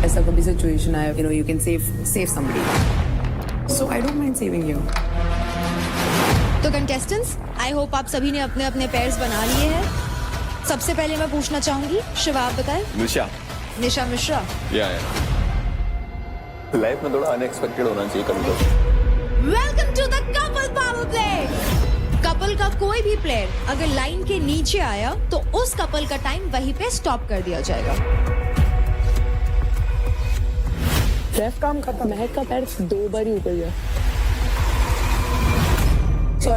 ऐसा कभी सिचुएशन आया, you can save somebody. So I don't mind saving you. तो कंटेस्टेंट्स, आई होप आप सभी ने अपने अपने पेयर्स बना लिए हैं। सबसे पहले मैं पूछना चाहूंगी, शिवा आप बताएं। निशा मिश्रा। लाइफ में थोड़ा अनएक्सपेक्टेड होना चाहिए कभी तो। Welcome to the couple power play. Couple का कोई भी प्लेयर अगर लाइन के नीचे आया तो उस कपल का टाइम वहीं पे स्टॉप कर दिया जाएगा। रेफ काम खत्म। महक का पैर 2 बार ही ऊपर गया।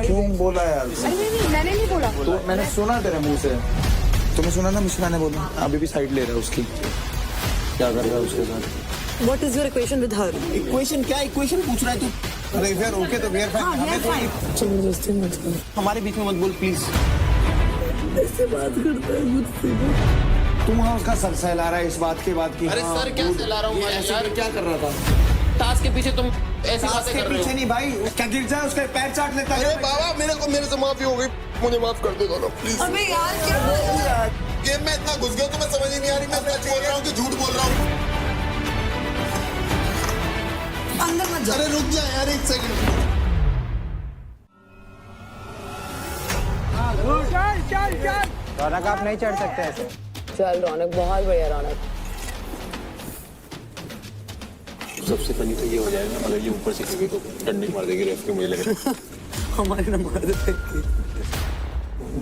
क्यों बोला यार? नहीं, मैंने नहीं बोला। तो मैंने सुना तेरे मुंह से। तुम्हें सुना ना मिश्रा ने बोला? अभी भी साइड ले रहा है उसकी। क्या कर रहा है उसके साथ? What is your equation with her? Equation क्या इक्वेशन पूछ रहा है तू? अरे वी आर ओके तो वी आर फाइन। हमें तो जबरदस्ती मत कर। हमारे बीच में मत बोल प्लीज। ऐसे बात करता है मुझसे। तुम वहाँ उसका सर सहला रहा है इस बात की अरे सर क्या सहला रहा हूँ मैं यार? क्या कर रहा था? टास्क के पीछे तुम ऐसी बातें कर रहे हो। पीछे नहीं भाई, क्या गिर जाए उसका पैर चाट लेता है। अरे बाबा मेरे से माफी हो गई, मुझे माफ कर दो दोनों प्लीज। अबे यार क्या? गेम में इतना घुस गया तुम्हें समझ ही नहीं आ रही मैं सच बोल रहा हूँ कि झूठ बोल रहा हूँ। अंदर मत जा। अरे रुक जा यार एक सेकंड। रौनक आप नहीं चढ़ सकते ऐसे। चल रौनक, बहुत बढ़िया रौनक। सबसे फनी तो ये हो जाएगा अगर ये ऊपर से किसी को डंडी मार देगी रेफ के मुझे लगेगा। हमारे ना मार देते।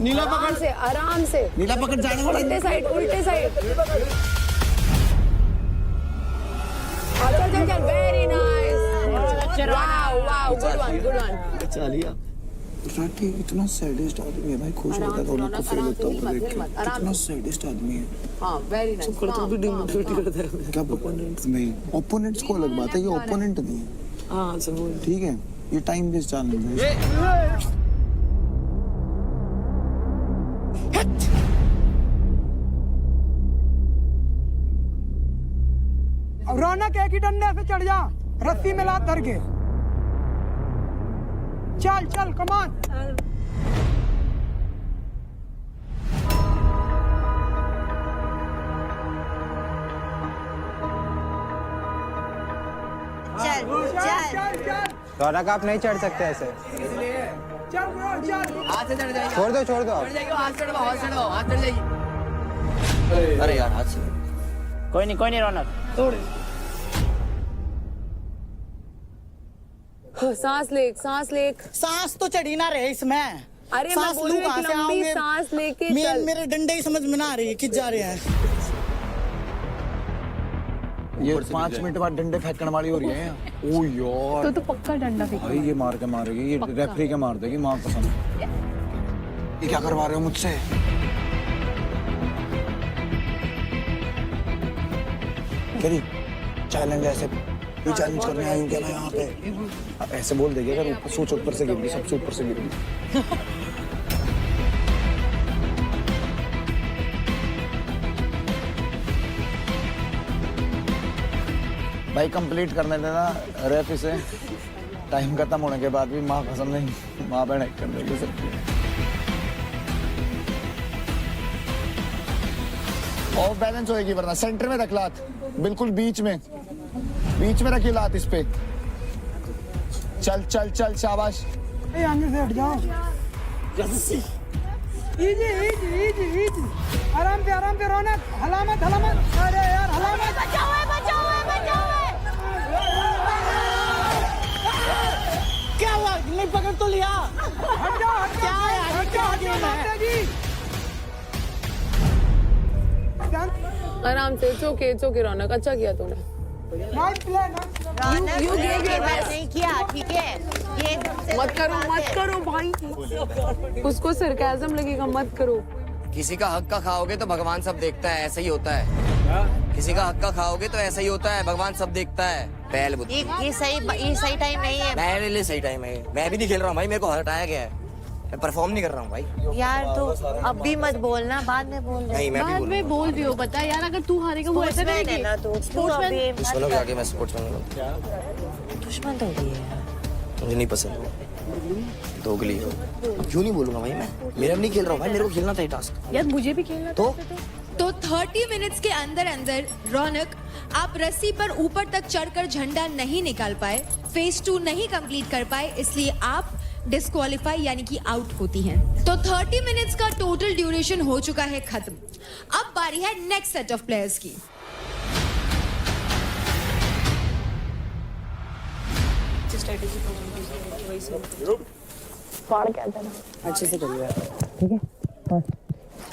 नीला आराम से, आराम से। नीला पकड़ जाने वाला। उल्टे साइड, उल्टे साइड। चल चल चल, very nice. Wow wow, good one, good one. चलिए राठी इतना सैडिस्ट आदमी है भाई, खुश होता है रौनक को फील होता है देख के। इतना सैडिस्ट आदमी है। हाँ, वेरी नाइस। करता भी डिमोटिवेट करता है। क्या ओपोनेंट्स नहीं, ओपोनेंट्स को अलग बात है, ये ओपोनेंट नहीं है। हाँ जरूर। ठीक है, ये टाइम वेस्ट चैलेंज है। रौनक एक ही डंडे से चढ़ जा, रस्सी में लात धर के। चल चल कमान। रौनक आप नहीं चढ़ सकते ऐसे। चल हाथ से चढ़ जाएगी। छोड़ दो आप। हाथ चढ़ जाएगी। अरे यार हाथ से। कोई नहीं रौनक। सांस ले, सांस ले। सांस तो चढ़ी ना रहे इसमें। अरे मैं सांस बोल रही लूं हूँ कहाँ कि से लंबी आऊंगे? सांस लेके चल। मेरे डंडे ही समझ में ना आ रही है, किस जा रहे हैं। ये 5 मिनट बाद डंडे फेंकने वाली हो रही है। ओ यार तो पक्का डंडा फेंक। भाई ये मार के मारेगी, ये रेफरी के मार देगी माँ कसम। ये क्या करवा रहे हो मुझसे? करी चैलेंज ऐसे ये चैलेंज करने आई हूँ क्या मैं यहाँ पे? ऐसे बोल देगी अगर ऊपर सोच ऊपर से गिर गई, सबसे ऊपर से गिर गई। भाई कंप्लीट करने देना रेफ इसे। टाइम खत्म होने के बाद भी माँ कसम नहीं, माँ बहन एक करने दे सकती है। ऑफ बैलेंस होएगी वरना। सेंटर में रख लात, बिल्कुल बीच में रखी लात इस पे। चल चल चल शाबाश। आगे से हट जाओ। इजी आराम से रौनक। हलामत। अरे यार हलामत। बचाओ। क्या हुआ? नहीं पकड़ तो लिया। हट जाओ। क्या है? आराम से। इट्स ओके रौनक, अच्छा किया तूने। You gave your best. नहीं किया, ठीक है। ये मत करो भाई। उसको सरकाज़म लगेगा, मत करो। किसी का हक का खाओगे तो भगवान सब देखता है, ऐसा ही होता है। किसी का हक का खाओगे तो ऐसा ही होता है, भगवान सब देखता है। पहल बुद्धि। ये सही टाइम नहीं है। मेरे लिए सही टाइम है। मैं भी नहीं खेल रहा हूँ भाई, मेरे को हटाया गया है। मैं परफॉर्म नहीं कर रहा हूँ भाई। यार तो अब भी मत बोलना, बाद में बोल। नहीं मैं भी बोल बोल भी हो, बता यार, अगर तू हारेगा वो ऐसा नहीं है ना। तो सुनो आगे मैं स्पोर्ट्समैन हूँ। दुश्मन तो ये है। मुझे नहीं पसंद दोगली। क्यों नहीं बोलूंगा भाई, मैं मेरा नहीं खेल रहा हूँ भाई, मेरे को खेलना था ये टास्क। यार मुझे भी खेलना तो तो 30 मिनट्स के अंदर अंदर रौनक आप रस्सी पर ऊपर तक चढ़कर झंडा नहीं निकाल पाए, फेज 2 नहीं कंप्लीट कर पाए, इसलिए आप डिस्क्वालीफाई यानी कि आउट होती हैं। तो 30 मिनट्स का टोटल ड्यूरेशन हो चुका है खत्म। अब बारी है नेक्स्ट सेट ऑफ प्लेयर्स की। अच्छे से करिए, ठीक है?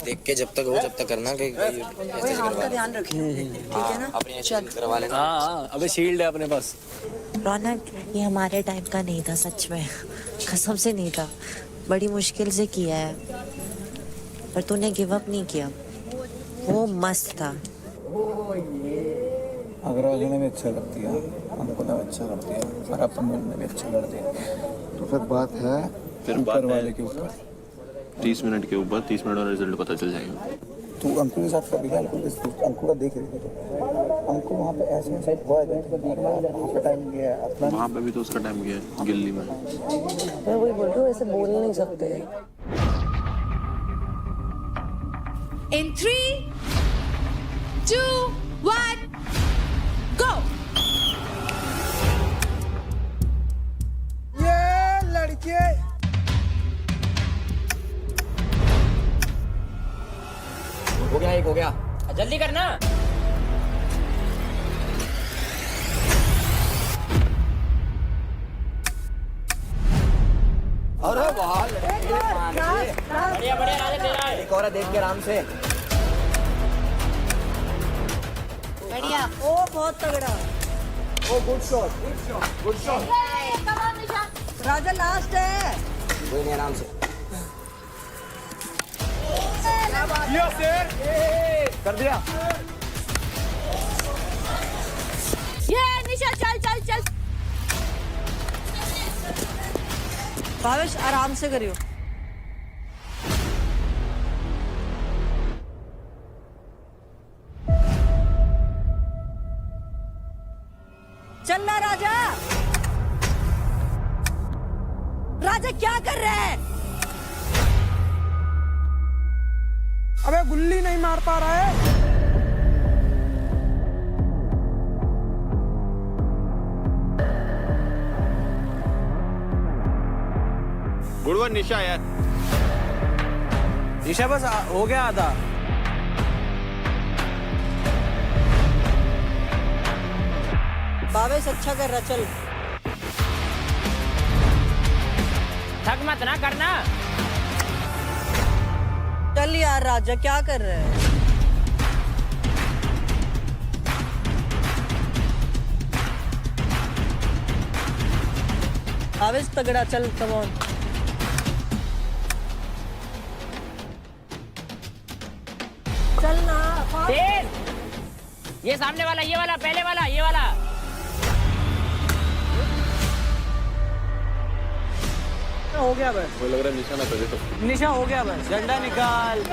देख के जब तक हो तब तक करना कि हाथ का ध्यान रखिए, ठीक है ना? अपनी चल करवा लेना। हाँ, अबे शील्ड है अपने पास। रौनक, ये हमारे टाइम का नहीं था, सच में कसम से नहीं था। बड़ी मुश्किल से किया है, पर तूने गिव अप नहीं किया, वो मस्त था। अगर अगले भी अच्छा करती है, हमको तो अच्छा करती है, और अपन में भी अच्छा करती है, तो फिर बात है फिर ऊपर वाले के ऊपर। 30 मिनट के ऊपर 30 मिनट और रिजल्ट पता चल जाएगा। तू अंकु के साथ कभी अंकु का देख रही थी, अंकु वहाँ पे ऐसे हुआ है, वहाँ पे टाइम गया अपना। वहाँ पे भी तो उसका टाइम गया है, गिल्ली में। मैं वही बोल रही हूँ, ऐसे बोल नहीं सकते। In 3, 2, 1, go! ये लड़के हो गया, एक हो गया। जल्दी करना। अरे वाह, बढ़िया बढ़िया राजा, तेरा है। एक और है, देख के आराम से। बढ़िया। ओ बहुत तगड़ा। ओ गुड शॉट। राजा लास्ट है। कोई नहीं, आराम से। कर दिया। ये निशा चल चल चल। भावेश आराम से करियो। चलना राजा। राजा क्या कर रहे हैं? अबे गुल्ली नहीं मार पा रहा है। गुड वन निशा यार। निशा बस हो गया आधा। भावेश अच्छा कर रहा, चल। थक मत ना करना। चल यार राजा, क्या कर रहे हैं? भावेश तगड़ा, चल कम ऑन। चलना। तेज। ये सामने वाला, ये वाला, पहले वाला, ये वाला। हो गया बस। मुझे लग रहा है निशा ना करे तो। निशा हो गया बस। झंडा निकाल।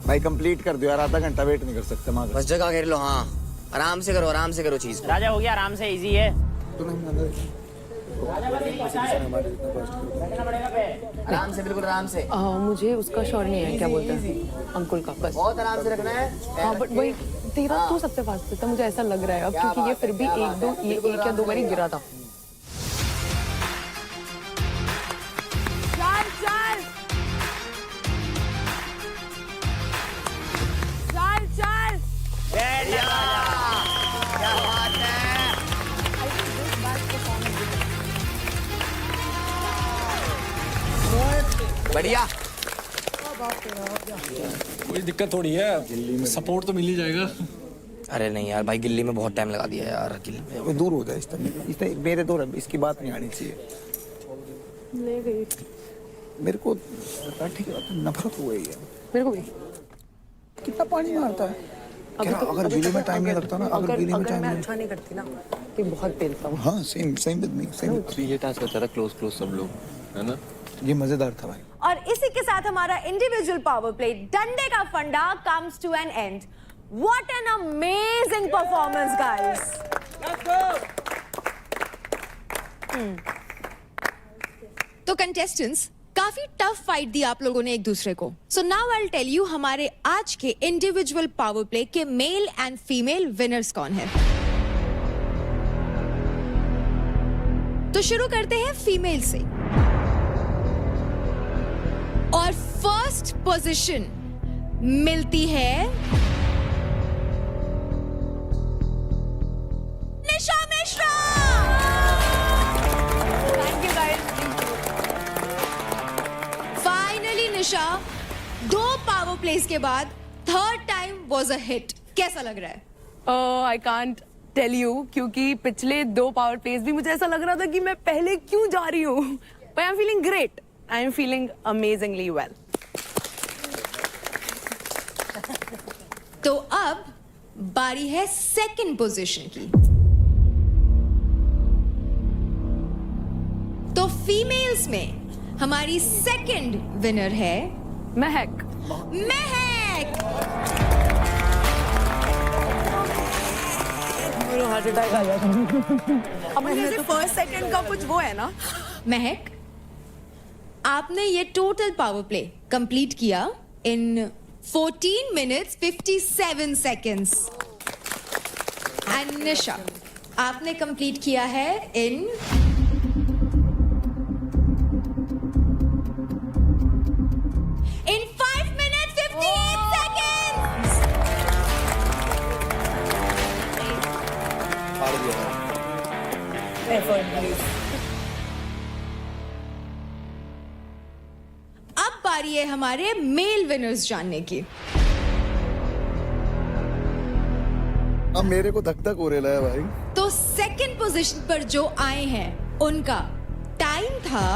भाई कंप्लीट कर दो यार, आधा घंटा वेट नहीं कर सकते माँ। बस जगह घेर लो। हाँ, आराम से करो चीज। राजा हो गया, आराम से, इजी है। आराम से, बिल्कुल आराम से। मुझे उसका श्योर नहीं है क्या बोलते हैं अंकुल का, बस बहुत आराम से रखना है। हाँ, बट वही तेरा तू सबसे फास्ट था, मुझे ऐसा लग रहा है अब, क्योंकि ये फिर भी एक या दो बारी गिरा था। बढ़िया। कोई दिक्कत थोड़ी है, सपोर्ट तो मिल ही जाएगा। अरे नहीं यार भाई, गिल्ली में बहुत टाइम लगा दिया यार। गिल्ली में दूर हो जाए इस तरह मेरे तो इसकी बात नहीं आनी चाहिए। ले गई। मेरे को ठीक है, नफरत हो गई है। मेरे को भी। कितना पानी मारता है। अगर बिजली में टाइम नहीं लगता ना, अगर बिजली में टाइम मैं अच्छा नहीं करती ना कि बहुत पेलता हूँ। हाँ सेम विद मी, सेम। अभी ये टास्क होता था क्लोज सब लोग, है ना? ये मजेदार था भाई। और इसी के साथ हमारा इंडिविजुअल पावर प्ले डंडे का फंडा comes to an end. What an amazing performance guys. तो कंटेस्टेंट्स, काफी टफ फाइट दी आप लोगों ने एक दूसरे को। So now I will tell you हमारे आज के इंडिविजुअल पावर प्ले के मेल एंड फीमेल विनर्स कौन है। तो शुरू करते हैं फीमेल से। और फर्स्ट पोजीशन मिलती है Nisha Mishra. Thank you guys. Finally Nisha, 2 power place के बाद third time was a hit. कैसा लग रहा है? आई कांट टेल यू, क्योंकि पिछले 2 पावर प्लेस भी मुझे ऐसा लग रहा था कि मैं पहले क्यों जा रही हूँ। But I am feeling great, I am feeling amazingly well. तो अब बारी है सेकंड पोजीशन की। तो फीमेल्स में हमारी सेकंड विनर है महक। महक। हार्ट अटैक आ गया। अब मुझे फर्स्ट सेकंड का कुछ वो है ना। महक, आपने ये टोटल पावर प्ले कंप्लीट किया इन 14 minutes 57 seconds। एंड निशा, आपने कंप्लीट किया है इन 5 minutes 58 seconds। अब बारी है हमारे मेल विनर्स जानने की। अब मेरे को धक धक हो रहा है भाई। तो सेकंड पोजीशन पर जो आए हैं उनका टाइम था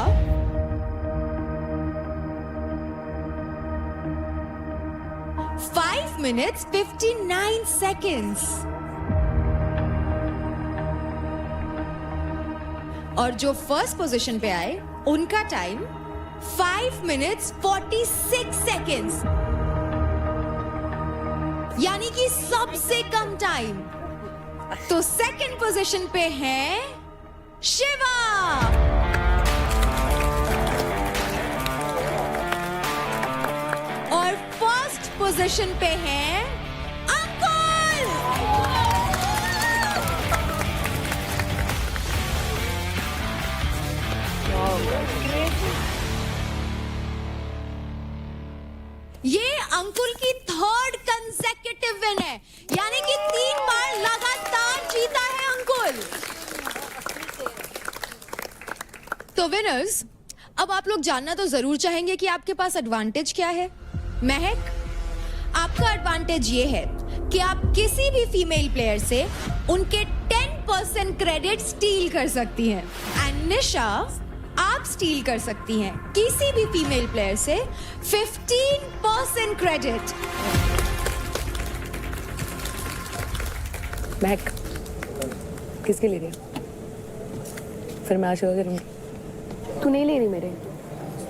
5 minutes 59 seconds। और जो फर्स्ट पोजीशन पे आए उनका टाइम 5 minutes 46 seconds। यानी कि सबसे कम टाइम। तो सेकंड पोजीशन पे है शिवा। और फर्स्ट पोजीशन पे है अंकुल। ये अंकुल की थर्ड कंसेक्यूटिव विन है, यानी कि 3 बार लगातार जीता है अंकुल। तो विनर्स, अब आप लोग जानना तो जरूर चाहेंगे कि आपके पास एडवांटेज क्या है। महक, आपका एडवांटेज ये है कि आप किसी भी फीमेल प्लेयर से उनके 10% क्रेडिट स्टील कर सकती हैं। एंड निशा, आप स्टील कर सकती हैं किसी भी फीमेल प्लेयर से 15% क्रेडिट। महक किसके ले रही है? फिर मैं आशिका के लूंगी। तू नहीं ले रही मेरे?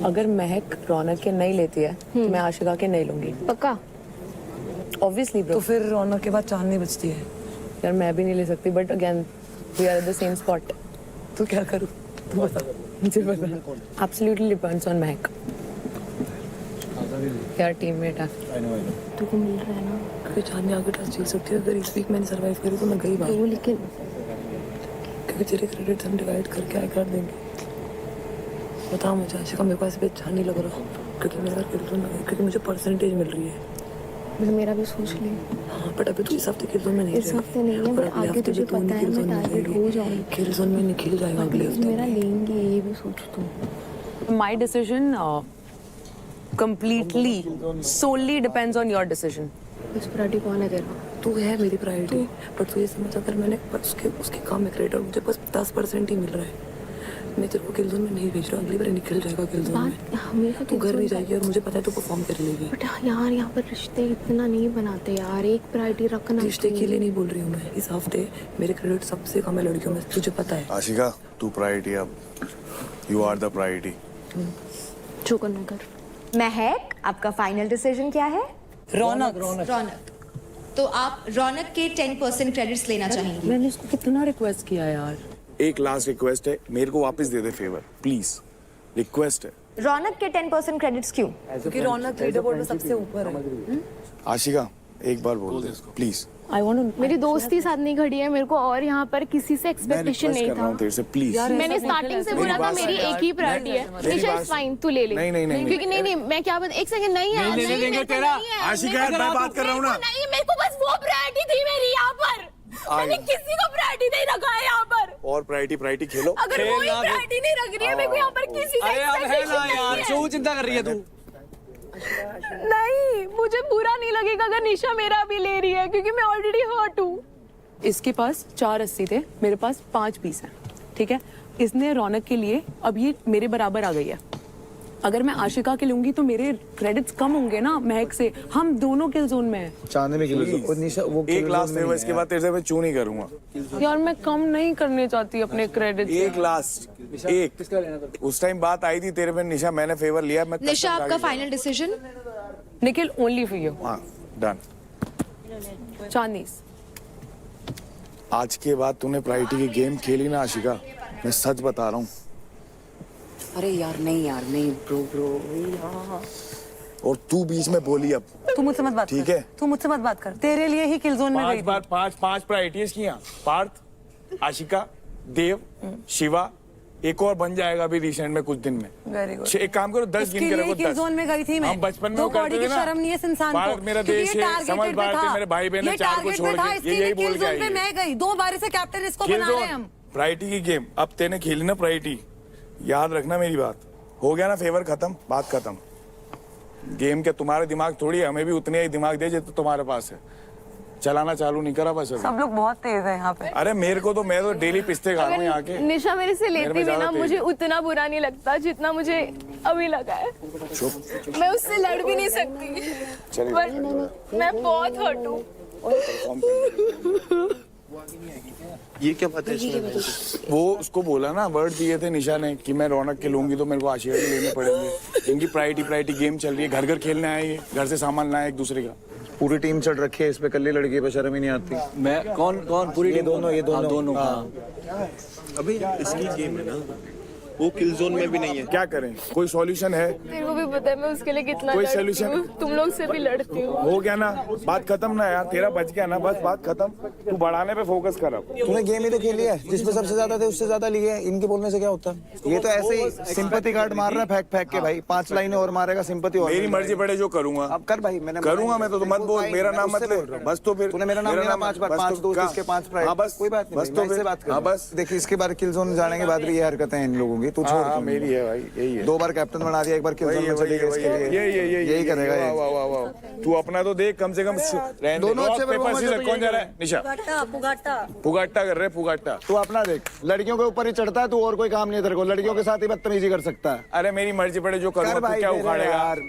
अगर महक रौनक के नहीं लेती है तो मैं आशिका के नहीं लूंगी। पक्का? Obviously bro. तो फिर रौनक के बाद चांदनी बचती है। यार मैं भी नहीं ले सकती, but again we are at the same spot. तो क्या करूं? तू बता। मुझे पता। एब्सोल्युटली डिपेंड्स ऑन महक। यार टीममेट है। तुझको मिल रहा है ना? क्योंकि चांदनी आगे टच जीत सकती है। अगर इस वीक मैंने सर्वाइव करी तो मैं गई बात। तो लेकिन क्योंकि तेरे क्रेडिट हम डिवाइड करके आगे कर देंगे। बता मुझे आशिका, मेरे को ऐसे भी अच्छा नहीं लग रहा क्योंकि मेरा क्योंकि मुझे परसेंटेज मिल रही है। मेरा भी सोच ले। हाँ बट अभी तो इस हफ्ते किल जोन में नहीं इस हफ्ते नहीं है, बट आगे तुझे पता है मैं टारगेट हो जाऊंगी। किल जोन में निकल जाएगा अगले हफ्ते। मेरा लेंगे, ये भी सोच तू। My decision completely solely depends on your decision. इस प्रायोरिटी कौन है तेरा? तू है मेरी प्रायोरिटी, पर तू ये समझ, अगर मैंने उसके कम में क्रेडिट और मुझे बस 10% ही मिल रहा है। मैं तेरे को किल जोन में नहीं भेज रहा, अगली बार निकल जाएगा किल जोन में। बात हमेशा तू घर नहीं जाएगी और मुझे पता है तू परफॉर्म कर लेगी। बट यार यहाँ पर रिश्ते इतना नहीं बनाते यार, एक प्रायोरिटी रखना। रिश्ते के लिए नहीं बोल रही हूँ मैं, इस हफ्ते मेरे क्रेडिट सबसे कम है लड़कियों में, तुझे पता है। आशिका तू प्रायोरिटी, अब यू आर द प्रायोरिटी। जो करना कर। महक, आपका फाइनल डिसीजन क्या है? रौनक। तो आप रौनक के 10% क्रेडिट्स लेना चाहेंगी? मैंने उसको कितना रिक्वेस्ट किया यार। एक लास्ट रिक्वेस्ट है, मेरे को वापस दे दे फेवर प्लीज, रिक्वेस्ट है। रौनक के 10% क्रेडिट्स क्यों? क्योंकि रौनक लीडर बोर्ड में सबसे ऊपर है। आशिका एक बार बोल दे प्लीज। I want to. मेरी दोस्ती साथ नहीं खड़ी है मेरे को, और यहाँ पर किसी से एक्सपेक्टेशन नहीं था। तेरे से प्लीज। मैंने स्टार्टिंग से बोला था मेरी एक ही प्रायोरिटी है। निशा इज फाइन, तू ले ले। नहीं क्योंकि नहीं मैं क्या बता, एक सेकंड नहीं यार, नहीं देंगे तेरा। आशिका मैं बात कर रहा हूँ ना। नहीं, मेरे को बस वो प्रायोरिटी थी मेरी यहाँ पर। मैंने किसी को प्रायोरिटी नहीं रखा है यहाँ पर। और प्रायोरिटी खेलो। अगर कोई प्रायोरिटी नहीं रख रही है मेरे को यहाँ पर किसी से एक्सपेक्टेशन नहीं है। क्यों चिंता कर रही है तू? नहीं, मुझे बुरा नहीं लगेगा अगर निशा मेरा भी ले रही है, क्योंकि मैं ऑलरेडी हर्ट हूँ। इसके पास 4 रस्सी थे, मेरे पास 5 पीस हैं, ठीक है। इसने रौनक के लिए अब ये मेरे बराबर आ गई है। अगर मैं आशिका के लूंगी तो मेरे क्रेडिट्स कम होंगे ना महक से। हम दोनों किल जोन में हैं। चांदनी किल जोन, निशा वो एक लास्ट फेवर, इसके बाद तेरे से मैं चू नहीं करूंगा यार मैं कम नहीं करने चाहती अपने क्रेडिट। एक लास्ट एक उस टाइम बात आई थी तेरे पे निशा, मैंने फेवर लिया। मैं निशा, आपका final decision? Nikhil only for you. हाँ डन। चांदनीस, आज के बाद तूने प्रायोरिटी की गेम खेली ना आशिका, मैं सच बता रहा हूँ। अरे यार नहीं ब्रो और तू बीच में बोली अब। तू मुझसे मत बात कर, ठीक है? तू मुझसे मत बात कर, तेरे लिए ही किल जोन में गई थी। पांच प्रायोरिटीज की यहाँ, पार्थ, आशिका, देव, शिवा, एक और बन जाएगा अभी रिसेंट में कुछ दिन में। Very good. एक काम करो 10 गिन के रखो। किल जोन में गई थी मैं। हम बचपन में दो करते कौड़ी थे की ना। शर्म नहीं है इस इंसान को। भारत मेरा देश है, समझ भारत मेरे भाई बहन 4 को छोड़ के यही बोल के आई है। मैं गई 2 बार से कैप्टन इसको बना रहे हैं हम। प्रायोरिटी की गेम अब तेने खेली ना प्रायोरिटी, याद रखना मेरी बात। हो गया ना फेवर खत्म, बात खत्म। गेम के तुम्हारे दिमाग थोड़ी, हमें भी उतने ही दिमाग दे जितना तुम्हारे पास है। चलाना चालू नहीं करा बस अभी। सब लोग बहुत तेज है यहाँ पे। अरे मेरे को तो, मैं तो डेली पिस्ते खा रहा हूँ यहाँ के। निशा मेरे से लेती भी ना, मुझे उतना बुरा नहीं लगता जितना मुझे अभी लगा है। मैं उससे लड़ भी नहीं सकती, बट मैं बहुत हर्ट हूँ। ये क्या बात है इसमें? वो उसको बोला ना, वर्ड दिए थे निशा ने कि मैं रौनक के लूंगी तो मेरे को आशिका के लेने पड़ेंगे। इनकी प्रायोरिटी गेम चल रही है, घर घर खेलने आए ये, घर से सामान लाए एक दूसरे का। पूरी टीम चढ़ रखी है इस पे, कल्ली लड़की पे शर्म ही नहीं आती। मैं कौन पूरी ये दोनों अभी इसकी गेम है ना, वो किल जोन में भी नहीं है। क्या करें, कोई सॉल्यूशन है? तेरे को भी पता है मैं उसके लिए कितना कोई लड़ती solution? हूँ, तुम लोग से भी लड़ती हूँ। हो गया ना, बात खत्म ना यार, तेरा बच गया ना, बस बात खत्म। तू बढ़ाने पे फोकस कर अब। तूने गेम ही तो खेली है, जिसमें सबसे ज्यादा थे उससे ज्यादा लिए है। इनके बोलने से क्या होता है? ये तो ऐसे ही सिंपैथी कार्ड मार रहा है फेंक के भाई। 5 लाइनें और मारेगा सिंपैथी और। मेरी मर्जी पड़े जो करूंगा। अब कर भाई, मैंने करूंगा मैं तो मत बोल, मेरा नाम मत ले बस। तो फिर तूने मेरा नाम लिया 5 बार, 5 दोस्त इसके 5 प्राइस। बस कोई बात नहीं, बस तो इससे बात कर। हाँ बस देखिए इसके बाद किल जोन जाने के बाद भी ये हरकतें हैं इन लोगों की। तू छोड़, मेरी है भाई, यही है। 2 बार कैप्टन बना दिया, एक बार किल जोन में चली गई इसके लिए। यही करेगा ये। वाह वाह वाह, तू अपना तो देख कम से कम। दोनों अच्छे पेपर सीजर कौन जा रहा है? निशा पुगाट्टा कर रहे, पुगाट्टा। तू अपना देख, लड़कियों के ऊपर ही चढ़ता है तू, और कोई काम नहीं है तेरे को। लड़कियों के साथ ही बदतमीजी कर सकता है। अरे मेरी मर्जी पड़े जो करूंगा, तू क्या उखाड़ेगा यार?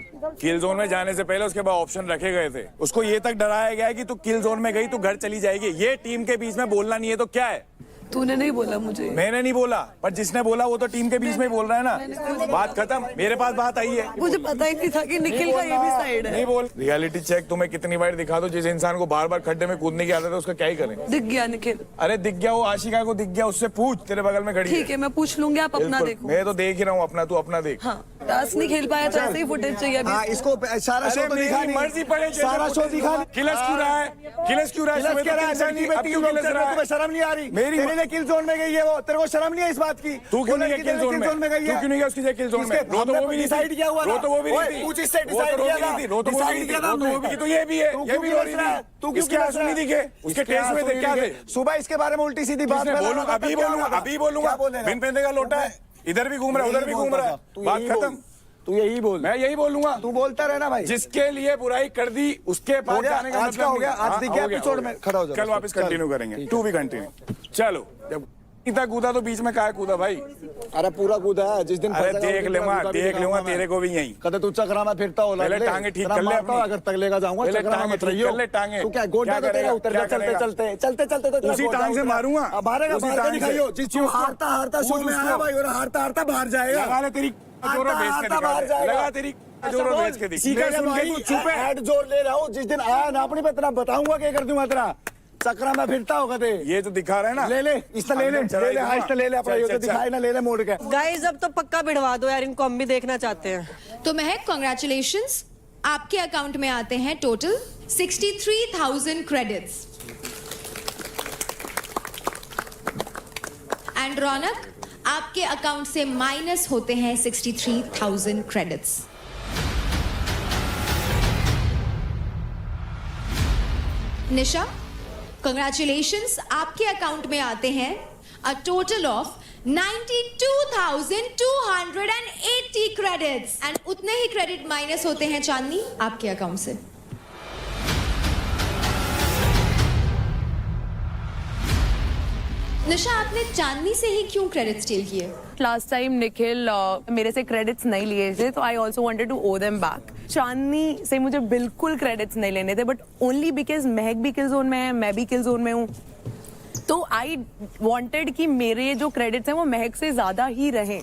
किल जोन में जाने से पहले उसके बाद ऑप्शन रखे गए थे। उसको ये तक डराया गया है कि तू किल जोन में गई तो घर चली जाएगी। ये टीम के बीच में बोलना नहीं है तो क्या है? तूने नहीं बोला मुझे। मैंने नहीं बोला, पर जिसने बोला वो तो टीम के बीच में ही बोल रहा है ना। बात खत्म, मेरे पास बात आई है। मुझे पता ही नहीं था कि निखिल का ये भी साइड है। नहीं बोल। रियलिटी चेक तुम्हें कितनी बार दिखा दो, जिस इंसान को बार बार खड्डे में कूदने की आदत है उसका क्या ही करें? दिख गया निखिल। अरे दिख गया, वो आशिका को दिख गया, उससे पूछ, तेरे बगल में खड़ी है। ठीक है मैं पूछ लूंगी, आप अपना बिल्कुल, देखो। मैं तो देख ही रहा हूँ अपना, तू अपना देख। हाँ, टास्क नहीं खेल पाया तो ऐसे ही फुटेज चाहिए अभी। हाँ, इसको सारा शो तो दिखा नहीं। मर्जी पड़े, सारा शो दिखा। किलस क्यों रहा है? किलस क्यों रहा है? शर्म नहीं आ रही मेरी? तेरे किल जोन में गई है वो, तेरे को शर्म नहीं है इस बात की? तू क्यों नहीं गया किल जोन में? गई है? क्यों नहीं गया उसकी जगह किल जोन में? रो तो वो भी डिसाइड किया हुआ, रो तो वो भी नहीं थी, पूछ इससे डिसाइड किया था, रो तो वो भी नहीं थी, रो तो वो भी। तो ये भी है, ये भी रो रही है। तू किसके आंसू नहीं दिखे? उसके टेस्ट में थे, क्या थे? सुबह इसके बारे में उल्टी सीधी बात बोलूं, अभी बोलूंगा। बिन पेंदे का लोटा है, इधर भी घूम रहा है, उधर भी घूम रहा है। बात खत्म। तू यही बोल। मैं यही बोलूंगा, तू बोलता रहना भाई। जिसके लिए बुराई कर दी उसके पास जाने का आज का हो गया, आज दिख गया एपिसोड में खड़ा हो जा। कल वापस कंटिन्यू करेंगे, टू भी कंटिन्यू। चलो, जब इतना कूदा तो बीच में काहे कूदा भाई? अरे पूरा कूदा है जिस दिन अरे फंसेगा, उस देख दिन लूंगा, कूदा भी देख लूंगा दिखाऊंगा मैं। तेरे को भी यहीं। कदे तू चक्रा में फिरता हो पहले टांगे ठीक कर ले अपनी। अगर तक लेगा जाऊंगा पहले चक्रा में टांगे मत ठीक रहियो। कर ले, टांगे। तू क्या गोड्डा क्या तो तेरा करेगा? उतर क्या जा चलते करेगा? चलते चलते चलते तो तेरा उसी गोड्डा टांग से उतरा। मारूंगा। अब हारेगा उसी बाहर के टांग से। दिखाइयो जिस चीज हारता हारता शो में आया भाई और हारता हारता बाहर जाएगा। लगा ले तेरी जोरों बेच के बाहर दिखा। जाएगा। लगा तेरी जोरों बेच के दिखा। सीखा सुन के तू चुप है। हेड जोर ले रहा हूँ जिस दिन आया ना अपनी पे तेरा बताऊंगा क्या कर दूंगा तेरा। चक्रा में फिरता होगा ते ये तो दिखा रहे हैं ना। ले ले इससे ले ले हाँ इससे ले ले अपना ये तो दिखाई ना ले ले मोड़ के। गाइस अब तो पक्का भिड़वा दो यार, इनको हम भी देखना चाहते हैं। तो महक कॉन्ग्रेचुलेशंस, आपके अकाउंट में आते हैं टोटल 63,000 क्रेडिट्स। एंड रौनक, आपके अकाउंट से माइनस होते हैं 63,000 क्रेडिट्स। निशा, कंग्रेचुलेशंस, आपके अकाउंट में आते हैं a total of 92,280 credits and उतने ही क्रेडिट माइनस होते हैं चांदनी आपके अकाउंट से। निशा, आपने चांदनी से ही क्यों क्रेडिट स्टील किए? लास्ट टाइम निखिल मेरे से क्रेडिट्स नहीं लिए थे तो I also wanted to owe them back. Chandni से मुझे बिल्कुल क्रेडिट्स नहीं लेने थे बट ओनली बिकॉज महक भी किल जोन में है, मैं भी किल जोन में हूँ, तो आई वॉन्टेड कि मेरे जो क्रेडिट्स हैं वो महक से ज्यादा ही रहें।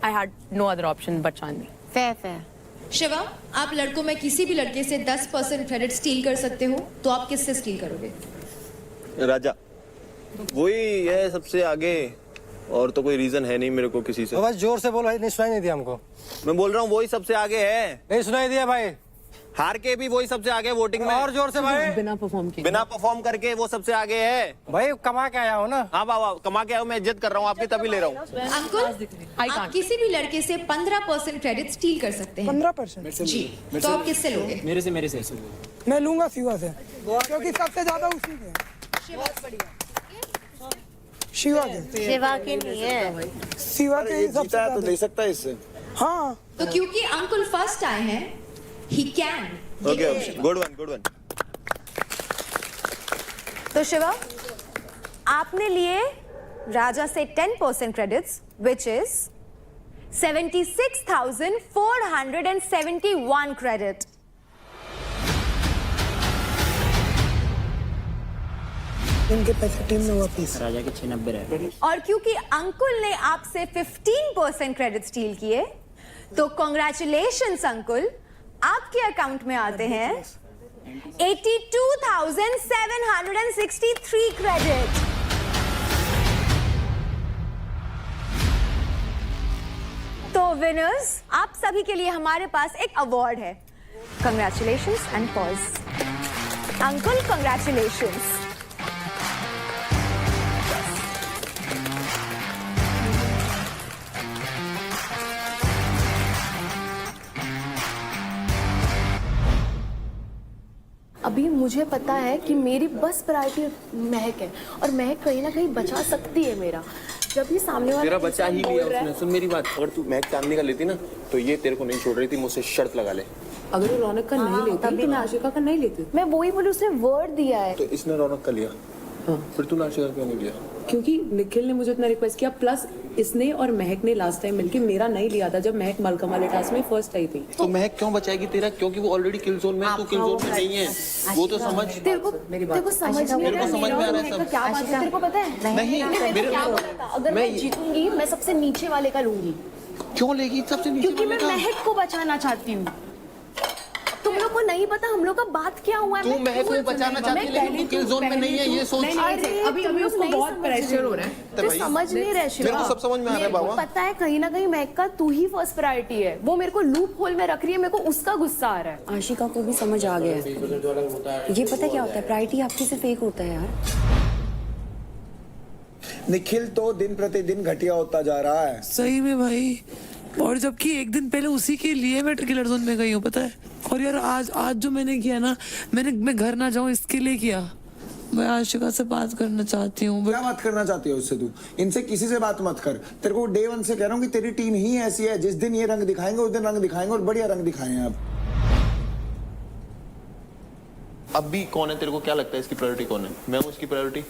I had no other option but Chandni. Fair Shiva, आप लड़कों में किसी भी लड़के से 10% क्रेडिट स्टील कर सकते हो, तो आप किससे स्टील करोगे? राजा वही है सबसे आगे, और तो कोई रीजन है नहीं मेरे को किसी से। बस जोर से बोल भाई, नहीं सुनाई नहीं दिया हमको। मैं बोल रहा हूँ वही सबसे आगे है। नहीं सुनाई दिया भाई। हार के भी वही सबसे आगे वोटिंग में। और जोर से भाई। बिना परफॉर्म किए, बिना परफॉर्म करके वो सबसे आगे है भाई कमा के आया हो ना। हाँ वाह कमा के आया हूँ, मैं इज्जत कर रहा हूँ आपकी तभी ले रहा हूँ। अंकुल, आप किसी भी लड़के से 15% क्रेडिट स्टील कर सकते हैं। 15% जी, तो आप किससे लोगे? मेरे से मैं लूंगा शिवा से, क्योंकि सबसे ज्यादा उसी के। शिवा के शिवा की नहीं है, शिवा के ही सबसे जीता है तो ज्यादा। ले सकता है इससे। हाँ तो क्योंकि अंकुल फर्स्ट आए हैं, he can. Okay good one. तो शिवा, आपने लिए राजा से 10% क्रेडिट्स विच इज 76,471 क्रेडिट। इनके पैसे टीम में वापिस। राजा के 96 रहे। और क्योंकि अंकुल ने आपसे 15% क्रेडिट स्टील किए, तो कॉन्ग्रेचुलेशंस अंकुल, आपके अकाउंट में आते हैं 82,763 क्रेडिट। तो विनर्स, आप सभी के लिए हमारे पास एक अवार्ड है। Congratulations and pause. Ankul congratulations. अभी मुझे पता है कि मेरी बस प्रायोरिटी महक है और महक कहीं ना कहीं बचा सकती है मेरा। जब ये सामने वाला तेरा बचा ही इंसान लिया बोल रहा है- उसने। सुन मेरी बात, अगर तू महक चांदनी का लेती ना तो ये तेरे को नहीं छोड़ रही थी, मुझसे शर्त लगा ले। अगर वो रौनक का नहीं लेती तो मैं आशिका का नहीं लेती, मैं वही बोली, उसने वर्ड दिया है। तो इसने रौनक का लिया, फिर तू नाशिका क्यों नहीं लिया? क्योंकि निखिल ने मुझे उतना रिक्वेस्ट किया, प्लस इसने और महक ने लास्ट टाइम मिलके मेरा नहीं लिया था जब महक मलका वाले टास्क में फर्स्ट आई थी। तो महक क्यों बचाएगी तेरा? क्योंकि वो ऑलरेडी किल जोन में है, तू किल जोन में नहीं है, वो तो समझ। तेरे को समझ में आ रहा है समझ में आ रहा है मेरा सब। क्या बात है, तेरे को पता है? नहीं, मेरे मेरे को क्या को- पता, अगर मैं जीतूंगी मैं सबसे नीचे वाले का लूंगी, क्यों लेगी सबसे नीचे क्योंकि मैं वाले का? महक को बचाना चाहती हूँ। तुम लोग को नहीं पता हम लोग का बात क्या हुआ है। तू महक को बचाना चाहती है लेकिन तू किल जोन में नहीं है, ये सोच। अभी उसको बहुत प्रेशर हो रहा है। तो समझ नहीं रहे शिवा। मेरे को सब समझ में आ रहा है मेरे को बाबा। पता है कहीं ना कहीं महक का तू ही फर्स्ट प्रायोरिटी है। वो मेरे को लूप होल में रख रही है, मेरे को उसका गुस्सा आ रहा है। आशिका को भी समझ आ गया है। ये पता क्या होता है, प्रायोरिटी आपकी से फेक होता है यार। निखिल तो दिन प्रतिदिन घटिया होता जा रहा है। सही में भाई, और जबकि एक दिन पहले उसी के लिए मैं किलर जोन में गई हूँ पता है। और यार आज जो मैंने किया ना, मैं घर ना जाऊँ इसके लिए किया। मैं आशिका से बात करना चाहती हूँ। क्या बात करना चाहती है उससे? तू इनसे किसी से बात मत कर। तेरे को डे 1 से कह रहा हूँ कि तेरी टीम ही ऐसी है, जिस दिन ये रंग दिखाएंगे उस दिन रंग दिखाएंगे, और बढ़िया रंग दिखाएंगे। अब अब भी कौन है तेरे को क्या लगता है इसकी प्रायोरिटी कौन है? मैं हूँ इसकी प्रायोरिटी?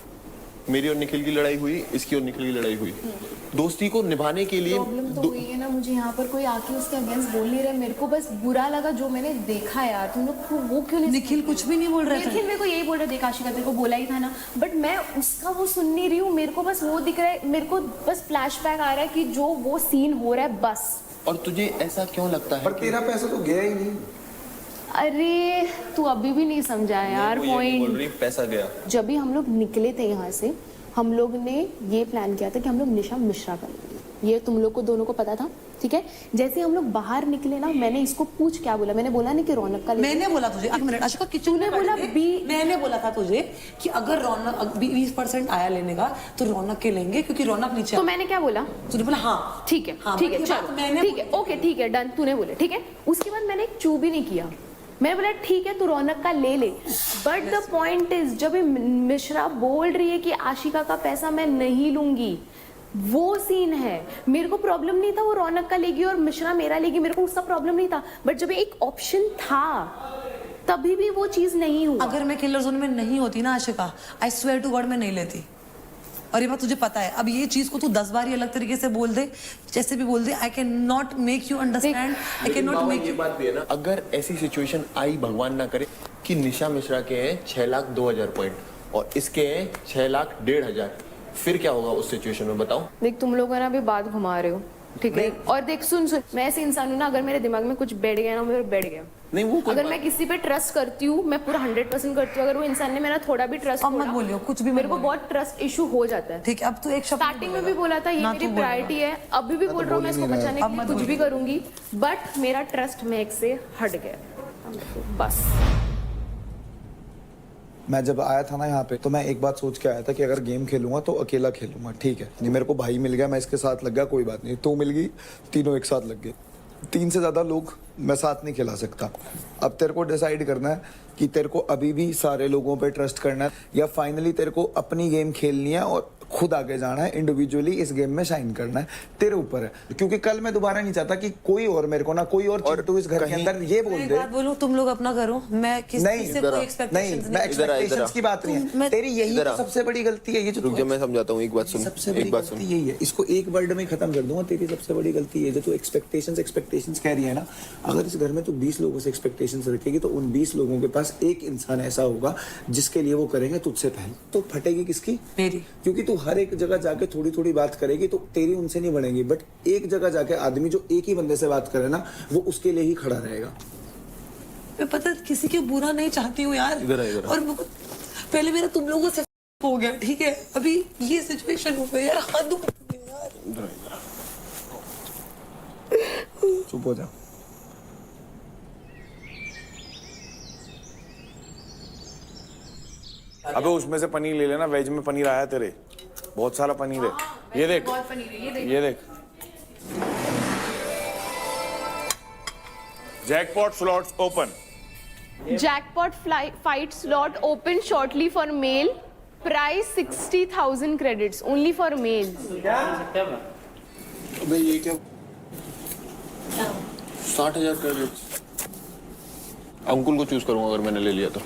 मेरी और निखिल की लड़ाई हुई, इसकी और निखिल की लड़ाई हुई। दोस्ती को निभाने के लिए प्रॉब्लम तो हुई है ना, मुझे यहाँ पर कोई आके उसके अगेंस्ट बोल नहीं रहा, मेरे को बस बुरा लगा जो मैंने देखा यार। तुम लोग वो क्यों नहीं? निखिल कुछ भी नहीं बोल रहा था। निखिल मेरे को यही बोल रहा, देख आशिका तेरे को बोला ही था ना, बट मैं उसका वो सुन नहीं रही हूँ। मेरे को बस वो दिख रहा है, मेरे को बस फ्लैशबैक आ रहा है कि जो वो सीन हो रहा है बस। और तुझे ऐसा क्यों लगता है? पर तेरा पैसा तो गया ही नहीं। अरे तू अभी भी नहीं समझा यार पॉइंट। पैसा गया। जब भी हम लोग निकले थे यहाँ से, हम लोग ने ये प्लान किया था कि हम लोग निशा मिश्रा करेंगे। ये तुम लोग को दोनों को पता था, ठीक है? जैसे हम लोग बाहर निकले ना, मैंने इसको पूछ क्या बोला, मैंने बोला नहीं कि रौनक का मैंने बोला तुझे, एक मिनट आशिका, तूने बोला मैंने बोला था तुझे कि अगर रौनक 20% आया लेने का तो रौनक के लेंगे, क्योंकि रौनक नीचे। तो मैंने क्या बोला? तूने बोला हाँ ठीक है, ठीक है, चलो ठीक है, ओके ठीक है, डन, तूने बोले ठीक है। उसके बाद मैंने एक चू भी नहीं किया, मैं बोला ठीक है तू रौनक का ले ले। बट द पॉइंट इज, जब मिश्रा बोल रही है कि आशिका का पैसा मैं नहीं लूंगी, वो सीन है। मेरे को प्रॉब्लम नहीं था वो रौनक का लेगी और मिश्रा मेरा लेगी, मेरे को उसका प्रॉब्लम नहीं था। बट जब एक ऑप्शन था तभी भी वो चीज नहीं हुआ। अगर मैं किलर जोन में नहीं होती ना Ashika, I swear to God मैं नहीं लेती। और ये बात तुझे पता है। अब ये चीज को तू 10 बार ही अलग तरीके से बोल दे, जैसे भी बोल दे, I can not make you understand, I can not make ये यू। बात भी है ना, अगर ऐसी सिचुएशन आई, भगवान ना करे, कि निशा मिश्रा के हैं 6,02,000 पॉइंट और इसके हैं 6,01,500, फिर क्या होगा उस सिचुएशन में बताओ? देख तुम लोग ना अभी बात घुमा रहे हो, ठीक है? और देख सुन, मैं ऐसे इंसान हूँ ना, अगर मेरे दिमाग में कुछ बैठ गया ना, मेरे बैठ गया। नहीं वो अगर मैं किसी पे ट्रस्ट करती हूँ, मैं पूरा 100% करती हूँ, अगर वो इंसान ने मेरा थोड़ा भी ट्रस्ट अब मत बोलियो कुछ भी, मेरे को बहुत ट्रस्ट इशू हो जाता है। ठीक है, अब तू एक शब्द स्टार्टिंग में भी बोला था ये मेरी प्रायोरिटी है, अभी भी बोल रहा हूँ मैं इसको बचाने के लिए कुछ भी करूंगी, बट मेरा ट्रस्ट मेक से हट गया बस। मैं जब आया था ना यहाँ पे, तो मैं एक बात सोच के आया था कि अगर गेम खेलूंगा तो अकेला खेलूंगा, ठीक है? नहीं, मेरे को भाई मिल गया, मैं इसके साथ लग गया, कोई बात नहीं। तो मिल गई, तीनों एक साथ लग गए। 3 से ज्यादा लोग मैं साथ नहीं खिला सकता। अब तेरे को डिसाइड करना है कि तेरे को अभी भी सारे लोगों पे ट्रस्ट करना है या फाइनली तेरे को अपनी गेम खेलनी है और खुद आगे जाना है, इंडिविजुअली इस गेम में शाइन करना है, तेरे ऊपर है। क्योंकि कल मैं दोबारा नहीं चाहता कि कोई और मेरे को ना कोई और चिंटू इस घर के अंदर ये बोल दे। बात बोलूं, तुम लोग अपना करो, मैं किसी से कोई एक्सपेक्टेशंस नहीं, मैं एक्सपेक्टेशंस की बात नहीं है। तेरी यही तो सबसे बड़ी गलती है, ये जो रुक जा, मैं समझाता हूँ, एक बात सुन। सबसे बड़ी गलती यही है, इसको एक वर्ड में खत्म कर दूंगा। तेरी सबसे बड़ी गलती है जो तू एक्सपेक्टेशंस कह रही है ना। अगर इस घर में तू 20 लोगों से एक्सपेक्टेशंस रखेगी तो उन 20 लोगों के पास एक इंसान ऐसा होगा जिसके लिए वो करेंगे तुझसे पहले। तो फटेगी किसकी? मेरी। क्योंकि तू हर एक जगह जाके थोड़ी थोड़ी बात करेगी तो तेरी उनसे नहीं बनेगी, बट एक जगह जाके आदमी जो एक ही बंदे से बात करे ना, वो उसके लिए ही खड़ा रहेगा। मैं पता किसी के बुरा नहीं चाहती हूँ यार, और पहले मेरा तुम लोगों से हो गया, ठीक है? अभी ये सिचुएशन हो गई यार, हद हो गई यार। चुप हो जा। अबे उसमें से पनीर ले लेना, वेज में पनीर आया तेरे, बहुत सारा पनीर है। ये देख, ये देख, jackpot slots open. Jackpot fight slot open shortly for male. Price 60,000 credits only for males. अबे ये क्या? 60,000 क्रेडिट्स। अंकुल को चूज करूंगा अगर मैंने ले लिया तो।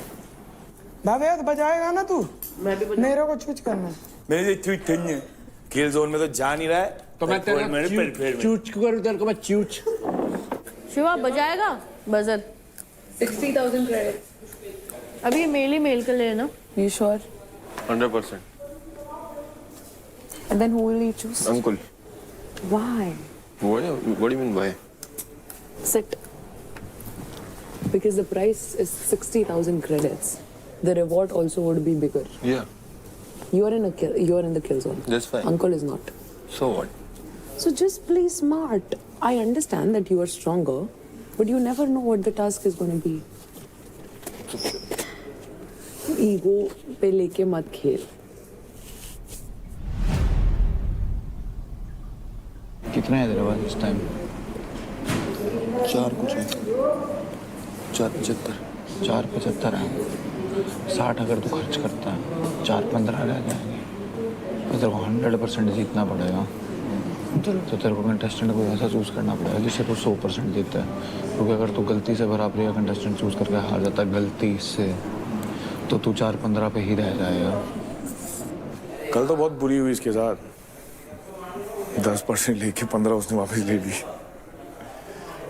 भावेद बजाएगा ना तू? मेरे को चूज करना है। मेरे चूज करनी है। किल जोन में तो जा नहीं रहा है, तो मैं तेरा चूच करूं, तेरे को मैं चूच। शिवा बजाएगा बजर 60,000 क्रेडिट। अभी ये मेल ही मेल कर लेना। You sure? 100%। And then who will you choose? Ankul. Why? What do you mean why? Sit. Because the price is 60,000 credits. The reward also would be bigger. Yeah, You're in the kill zone. that's fine. Uncle is not. So what? So just play smart. I understand that you are stronger, but you never know what the task is going to be. Ego पे लेके मत खेल। कितना है तेरे पास इस time? 4 कुछ है, 475। 475 है। 60 अगर तू खर्च करता है, 415 रह जाएंगे। तो तेरे को 100% जीतना पड़ेगा। तो तेरे को कंटेस्टेंट को ऐसा चूज करना पड़ेगा जिससे तू 100% जीता है। क्योंकि अगर तू गलती से बराबरी का कंटेस्टेंट चूज करके हार जाता है गलती से, तो तू 415 पे ही रह जाएगा। कल तो बहुत बुरी हुई इसके साथ, 10% लेके 15 उसने वापस ले ली।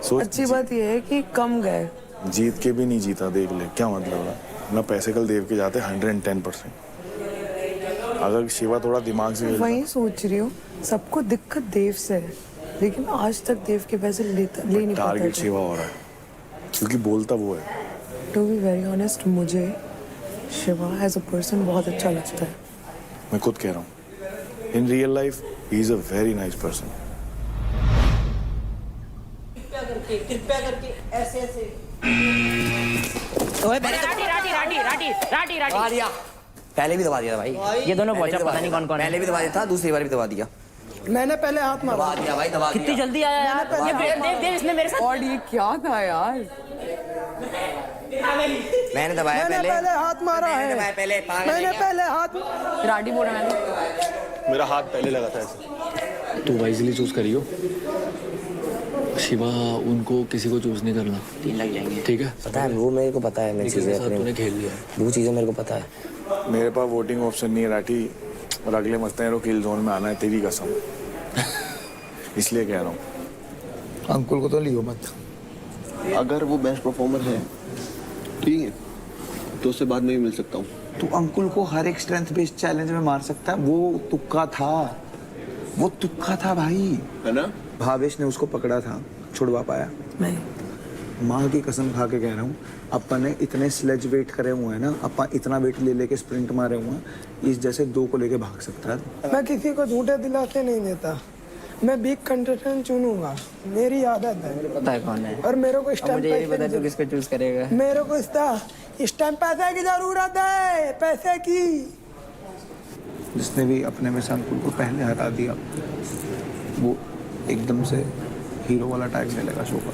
सोच, अच्छी बात यह है कि कम गए। जीत के भी नहीं जीता, देख ले क्या मतलब है ना। पैसे कल देव के जाते 110%। अगर शिवा थोड़ा दिमाग से वही सोच रही हूँ, सबको दिक्कत देव से है, लेकिन आज तक देव के पैसे ले नहीं पाता। टारगेट शिवा हो रहा है क्योंकि बोलता वो है। टू बी वेरी ऑनेस्ट, मुझे शिवा एज अ पर्सन बहुत अच्छा लगता है। मैं खुद कह रहा हूँ, in real life he is a very nice person. कृपया करके ऐसे ऐसे राठी पहले भी दबा दिया था भाई। ये दोनों पहुंचा, पता नहीं कौन कौन है। पहले भी दबा दिया था, दूसरी बार भी दबा दिया। मैंने पहले हाथ मारा। दबा दिया भाई, दबा कितनी दिया। जल्दी आया यार। ये देव इसने मेरे साथ। और ये क्या था यार? मैंने दबाया मैंने पहले हाथ मारा मैंने है। दबाया पहले, पागल है मैंने क्या? पहले हाथ राठी बोल रहा है। मेरा हाथ पहले लगा था ऐसे। तू वाइजली चूज करियो शिवा, उनको किसी को चूज नहीं करना। 3 लग जाएंगे। ठीक है, पता है वो मेरे को पता है, मेरी चीजें तूने अपनी खेल लिया। वो चीजें मेरे को पता है। मेरे पास वोटिंग ऑप्शन नहीं है राठी, और अगले मस्तेरों किल जोन में आना है, तेरी कसम। इसलिए कह रहा हूँ अंकुल को तो लियो मत। अगर वो बेस्ट परफॉर्मर है ठीक है तो उससे बाद में भी मिल सकता हूँ। तू अंकुल को हर एक स्ट्रेंथ बेस्ड चैलेंज में मार सकता है, वो तुक्का था, वो तुक्का था भाई, है ना? भावेश ने उसको पकड़ा था, छुड़वा पाया नहीं, माँ की कसम खा के कह रहा हूँ, अपन ने इतने स्लेज वेट करे हुए हैं ना, अपन इतना वेट ले लेके स्प्रिंट मारे हुए हैं, इस जैसे 2 को लेके भाग सकता है। मैं किसी को झूठे दिलासे नहीं देता। मैं बिग कंटेस्टेंट चुनूंगा, मेरी आदत है। पता है कौन है। और मेरे को इस टाइम मुझे ये भी पता तू किसको चूज करेगा। मेरे को इस टाइम पैसे की जरूरत है, पैसे की। जिसने भी अपने में से अंकुल को पहले हरा दिया, वो एकदम से हीरो वाला टैग ले लेगा शो का।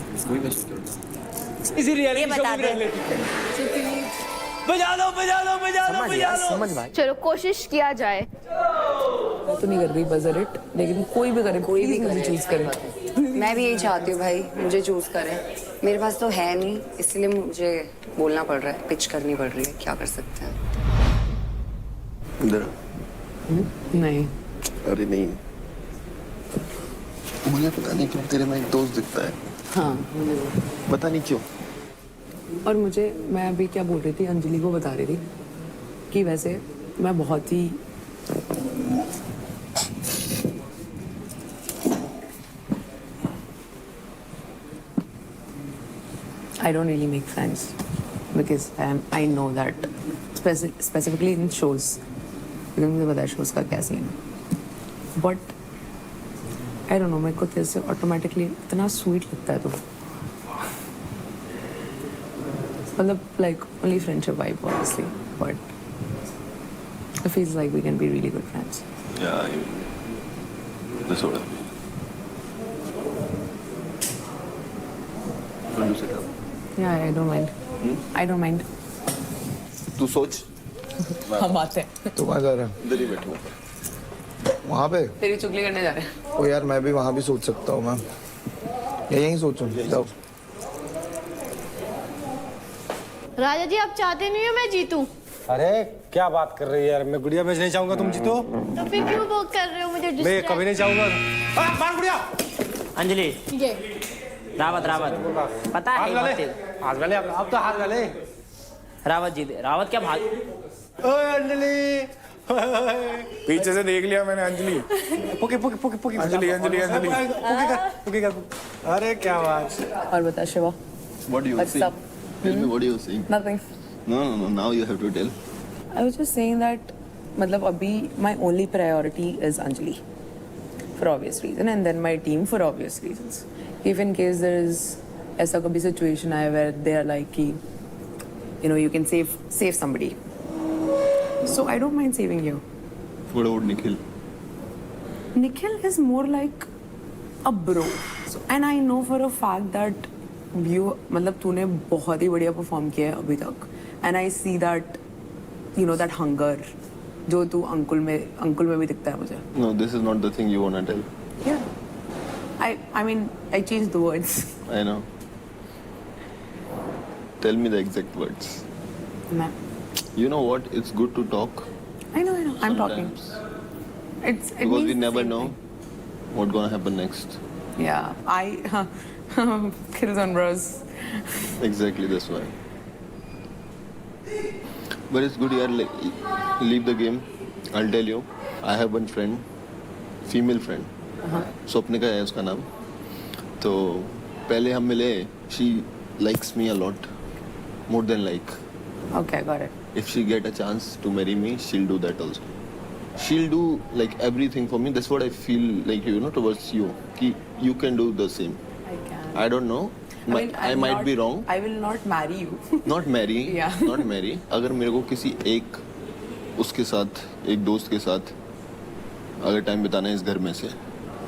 इसी रियलिटी शो की रियलिटी। बजा लो समझ भाई। चलो कोशिश किया जाए। मैं तो नहीं कर रही बजर इट, लेकिन कोई भी करे, कोई भी मुझे चूज करे। मैं भी यही चाहती हूँ भाई, मुझे चूज करें। मेरे पास तो है नहीं, इसलिए मुझे बोलना पड़ रहा है, पिच करनी पड़ रही है। क्या कर सकते हैं? इधर नहीं, अरे नहीं, मुझे पता नहीं क्यों तेरे में एक दोस्त दिखता है। हाँ मुझे पता नहीं क्यों। और मैं अभी क्या बोल रही थी, अंजलि को बता रही थी कि वैसे मैं बहुत ही I don't really make friends because I know that specifically in shows, because मुझे पता है shows का क्या सीन है, but I don't know, मेरे को तेरे से ऑटोमेटिकली इतना स्वीट लगता है तो मतलब like only friendship vibe obviously, but it feels like we can be really good friends. Yeah, that's all. Yeah, I don't mind. I don't mind. तू सोच, हम आते हैं, तू कहाँ जा रहा है? इधर ही बैठूंगा। वहाँ पे? तेरी चुगली करने जा रहे हैं। ओ यार मैं भी वहाँ भी सोच सकता हूँ, मैं यहीं सोचूं। जाओ। राजा जी आप चाहते नहीं हो मैं जीतूं? अरे क्या बात कर रही है यार, मैं गुड़िया मैच नहीं चाहूंगा तुम जीतो। तो फिर क्यों वो कर रहे हो मुझे मैं distract? कभी नहीं चाहूंगा। मार गुड़िया। अंजलि, ये रावत पता है हाथ वाले, हाथ वाले, अब तो हाथ वाले। रावत जीते। रावत क्या भाग। ओए अंजलि, पीछे से देख लिया मैंने अंजलि। पुकी पुकी पुकी पुकी अंजलि अंजलि अंजलि पुकी कर। अरे क्या बात। और बता Shiva, What do you what's say? up? Tell me what do you say? Nothing. No. Now you have to tell. I was just saying that मतलब अभी my only priority is Anjali for obvious reason and then my team for obvious reasons. If in case there is ऐसा कभी situation आए where they are like कि you know you can save somebody, so I don't mind saving you. What about Nikhil? Nikhil is more like a bro, so, and I know for a fact that you मतलब तूने बहुत ही बढ़िया perform किया है अभी तक, and I see that you know that hunger जो तू अंकुल में भी दिखता है मुझे. No, this is not the thing you wanna tell. Yeah, I mean I changed the words. I know. Tell me the exact words. मैं You know what? It's good to talk. I know I'm talking. sometimes. It Because we means never same know thing. what's gonna happen next. Yeah, Killzone Bros. Exactly, that's why. But it's good, yaar. Like, leave the game. I'll tell you. I have one friend, female friend. Swapnika का है उसका नाम. तो पहले हम मिले. She likes me a lot, more than like. Okay, got it. If she get a chance to marry me, she'll do that also. She'll do like everything for me. That's what I feel like, you know, towards you. Ki you can do the same. I can. I don't know. I I'm might not- be wrong. I will not marry you. Not marry. Yeah. Not marry. अगर मेरे को किसी एक उसके साथ, एक दोस्त के साथ अगर टाइम बिताना है इस घर में से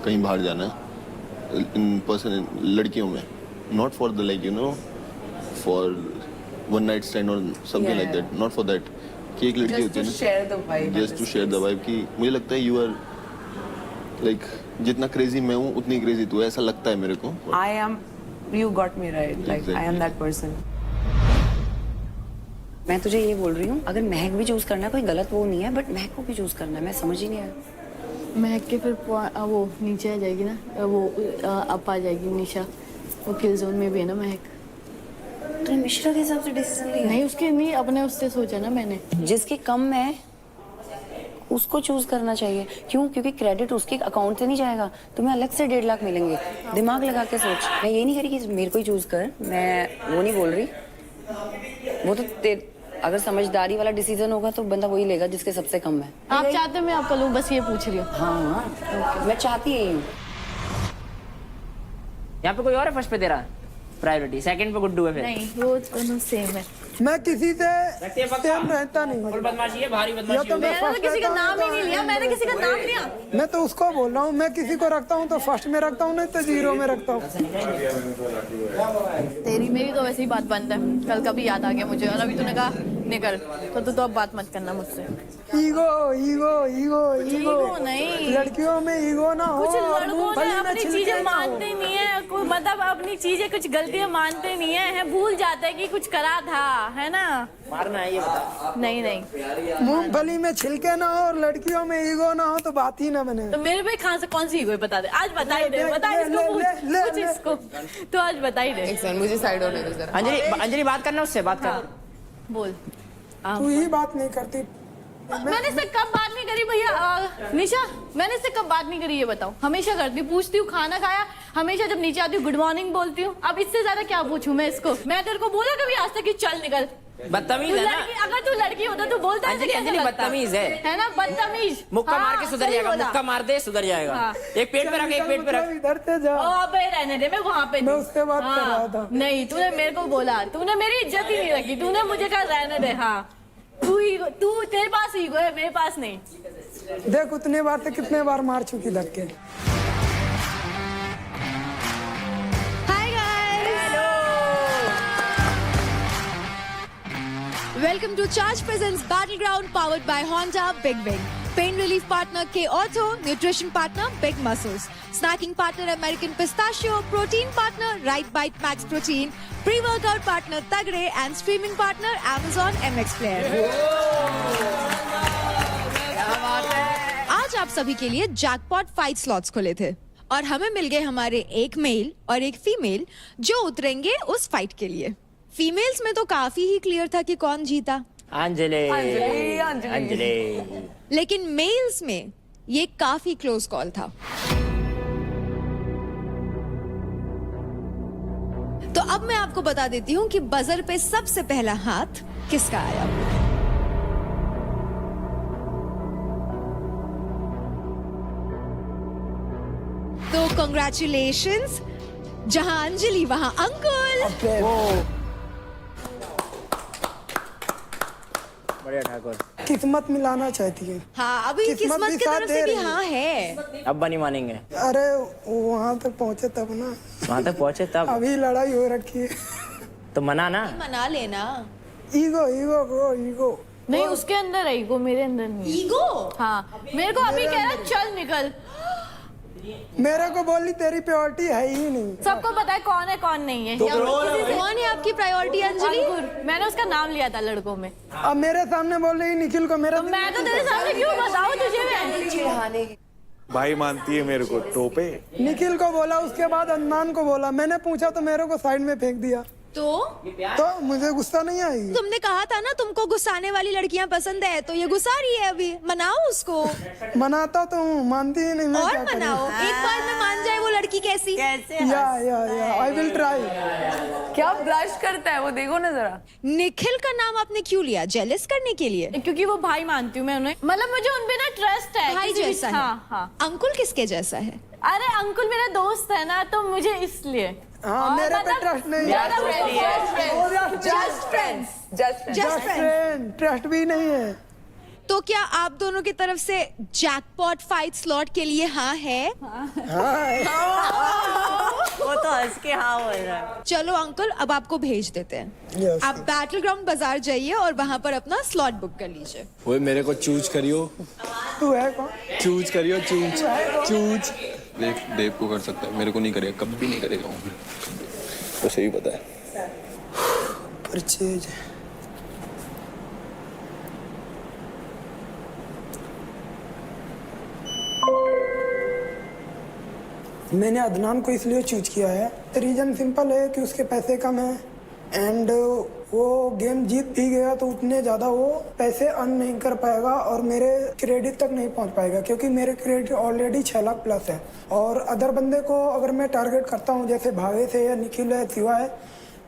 कहीं बाहर जाना है इन पर्सन लड़कियों में, not for the like, you know, for one night stand or something like that. Not for that. कि एक लड़की होती है Just to ना, share the vibe. just to share the vibe कि मुझे लगता है you are like जितना crazy मैं हूँ उतनी crazy तू है, ऐसा लगता है मेरे को. I am. You got me right. Like I am Exactly. that person. मैं तुझे ये बोल रही हूँ, अगर महक भी चूज करना है कोई गलत वो नहीं है, बट महक को भी चूज करना है. मैं समझ ही नहीं आया. महक के फिर वो नीचे आ जाएगी ना, वो अप आ जाएगी निशा. वो किल जोन में भी है ना महक. तूने मिश्रा के हिसाब से डिसीजन लिया? नहीं उसके नहीं, अपने उससे सोचा ना मैंने. जिसके कम है उसको चूज करना चाहिए. क्यों? क्योंकि क्रेडिट उसके अकाउंट से नहीं जाएगा. तुम्हें अलग से 1.5 लाख मिलेंगे. दिमाग लगा के सोच. मैं ये नहीं कह रही कि मेरे को ही चूज कर, मैं वो नहीं बोल रही. वो तो अगर समझदारी वाला डिसीजन होगा तो बंदा वही लेगा जिसके सबसे कम है. आप चाहते मैं आपका लूँ, बस ये पूछ रही हूँ. हाँ, मैं चाहती यही हूँ. यहाँ पे कोई और है फर्स्ट पे तेरा प्रायोरिटी, सेकंड पे गुड्डू है फिर. नहीं वो दोनों सेम है. मैं किसी से सेम रहता नहीं. फुल बदमाशी है, भारी या बदमाशी तो है. मैं मैंने तो first किसी का रहता हूँ, नाम ही नहीं लिया. मैंने किसी का नाम लिया. मैं तो उसको बोल रहा हूँ. मैं किसी को रखता हूँ तो फर्स्ट में रखता हूँ, नहीं तो 0 में रखता हूँ. तेरी मेरी तो वैसे ही बात बंद है. कल का भी याद आ गया मुझे, और अभी तूने कहा निकल, तो तू अब बात मत करना मुझसे. Ego ego ego ego ego नहीं. लड़कियों में ईगो ना हो. कुछ लड़कों मूंगफली ने में अपनी छिलके चीजें ना हो. मानते नहीं है. कोई मतलब अपनी चीजें कुछ गलतियां मानते नहीं है, भूल जाते हैं कि कुछ करा था, है ना. मारना है ये बता. नहीं नहीं, मूंगफली में छिलके ना हो और लड़कियों में ईगो ना हो तो बात ही ना बने. तो मेरे भाई कहाँ से कौन सी ईगो है बता दे. आज बता ही दे, बता इसको, पूछ इसको. तो आज बता ही दे. एक सेकंड, मुझे साइड होने दो जरा. अंजलि बात करना उससे, बात कर. बोल. तू ही बात नहीं करती. मैंने इससे कब बात नहीं करी भैया. निशा मैंने इससे कब बात नहीं करी ये बताओ. हमेशा करती हूँ, पूछती हूँ खाना खाया, हमेशा जब नीचे आती हूँ गुड मॉर्निंग बोलती हूँ. अब इससे ज्यादा क्या पूछूं मैं इसको. मैं तेरे को बोला कभी आज तक कि चल निकल. बदतमीज है ना. अगर तू लड़की होता तो बोलता अंजलि बदतमीज है ना. बदतमीज. मुक्का मार के सुधर जाएगा. मुक्का मार दे सुधर जाएगा. एक पेट पे रख, एक पेट पे रख. इधर से जा. अबे रहने दे, मैं वहाँ पे मैं उससे बात कर रहा था. नहीं तूने मेरे को बोला, तूने मेरी इज्जत ही नहीं रखी. तूने मुझे कहा रहने दे. हाँ तू तेरे पास ईगो है, मेरे पास नहीं. देख उतने बार से कितने बार मार चुकी धक्के. Hi guys, welcome to charge presents battle ground powered by Honda big wing. Pain relief partner K Ortho, nutrition partner Big Muscles, snacking partner American Pistachio, protein partner Right Bite Max Protein, pre-workout partner Tagre and streaming partner Amazon MX Player. आज आप सभी के लिए jackpot 5 slots खुले थे और हमें मिल गए हमारे एक मेल और एक फीमेल जो उतरेंगे उस फाइट के लिए. फीमेल्स में तो काफी ही क्लियर था कि कौन जीता. अंजलि. लेकिन मेल्स में ये काफी क्लोज कॉल था. तो अब मैं आपको बता देती हूँ कि बजर पे सबसे पहला हाथ किसका आया. तो कंग्रेचुलेशंस. जहां अंजलि वहां अंकुल. बढ़िया ठाकुर. किस्मत मिलाना चाहती है. हाँ अभी किस्मत की तरफ से भी हाँ है. अब बनी मानेंगे. अरे वहाँ तक पहुँचे तब ना. वहाँ तक पहुँचे तब. अभी लड़ाई हो रखी है. तो मना ना. मना लेना. Ego ego bro ego. नहीं उसके अंदर है ईगो, मेरे अंदर नहीं. ईगो. हाँ मेरे को अभी कह रहा चल निकल. मेरे को बोली तेरी प्रायोरिटी है ही नहीं। सबको पता है कौन नहीं है। कौन है आपकी प्रायोरिटी अंजलि? मैंने उसका नाम लिया था लड़कों में। अब मेरे सामने बोल रही निखिल को मेरा। मैं तो तेरे सामने क्यों बताऊं तुझे? भाई मानती है मेरे को टोपे। निखिल को बोला, उसके बाद अदनान को बोला। मैंने पूछा तो मेरे को साइड में फेंक दिया। तो मुझे गुस्सा नहीं आई। तुमने कहा था ना तुमको गुस्साने वाली लड़कियां पसंद है, तो ये गुस्सा रही है अभी। मनाओ उसको। मनाता तो हूँ, मानती ही नहीं। मैं और क्या मनाओ, एक बार में मान जाए वो लड़की कैसी। या आई विल ट्राई। क्या ब्लश करता है वो, देखो ना जरा। निखिल का नाम आपने क्यों लिया? जेलस करने के लिए? क्योंकि वो भाई मानती हूँ मैं उन्हें, मतलब मुझे उन पे ना ट्रस्ट है। भाई जैसा है। हाँ। अंकुल किसके जैसा है? अरे अंकुल मेरा दोस्त है ना, तो मुझे इसलिए। हाँ, मेरे पे ट्रस्ट नहीं है। जस्ट फ्रेंड, ट्रस्ट भी नहीं है। तो क्या आप दोनों की तरफ से जैकपॉट फाइट स्लॉट के लिए हाँ है? वो तो हंस के हाँ बोल रहा है। चलो अंकल, अब आपको भेज देते हैं। Yes, आप बैटल ग्राउंड बाजार जाइए और वहाँ पर अपना स्लॉट बुक कर लीजिए। वो मेरे को चूज करियो, तू है कौन? चूज करियो, चूज। देव को कर सकता है, मेरे को नहीं करेगा, कभी नहीं करेगा वो। तो सही पता है। परचेज मैंने अदनान को इसलिए चूज किया है। रीजन सिंपल है कि उसके पैसे कम हैं एंड वो गेम जीत भी गया तो उतने ज़्यादा वो पैसे अर्न नहीं कर पाएगा और मेरे क्रेडिट तक नहीं पहुंच पाएगा, क्योंकि मेरे क्रेडिट ऑलरेडी 6 लाख प्लस है। और अदर बंदे को अगर मैं टारगेट करता हूं, जैसे भावेश है या निखिल है, शिवा है,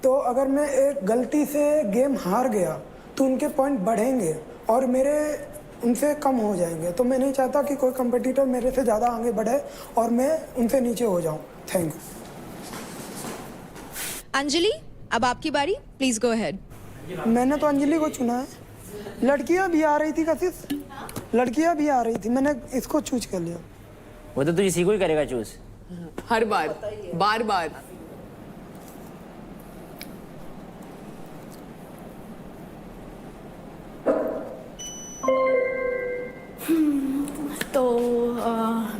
तो अगर मैं एक गलती से गेम हार गया तो उनके पॉइंट बढ़ेंगे और मेरे उनसे कम हो जाएंगे। तो मैं नहीं चाहता कि कोई कंपटीटर मेरे से ज़्यादा आगे बढ़े और मैं उनसे नीचे हो जाऊं। Thank you. अंजलि, अब आपकी बारी, प्लीज गो अहेड। मैंने तो अंजलि को चुना है। लड़कियां भी आ रही थी कशिश, लड़कियां भी आ रही थी, मैंने इसको चूज कर लिया। वो तो तुझे इसी को ही करेगा चूज। हर बार बार बार। तो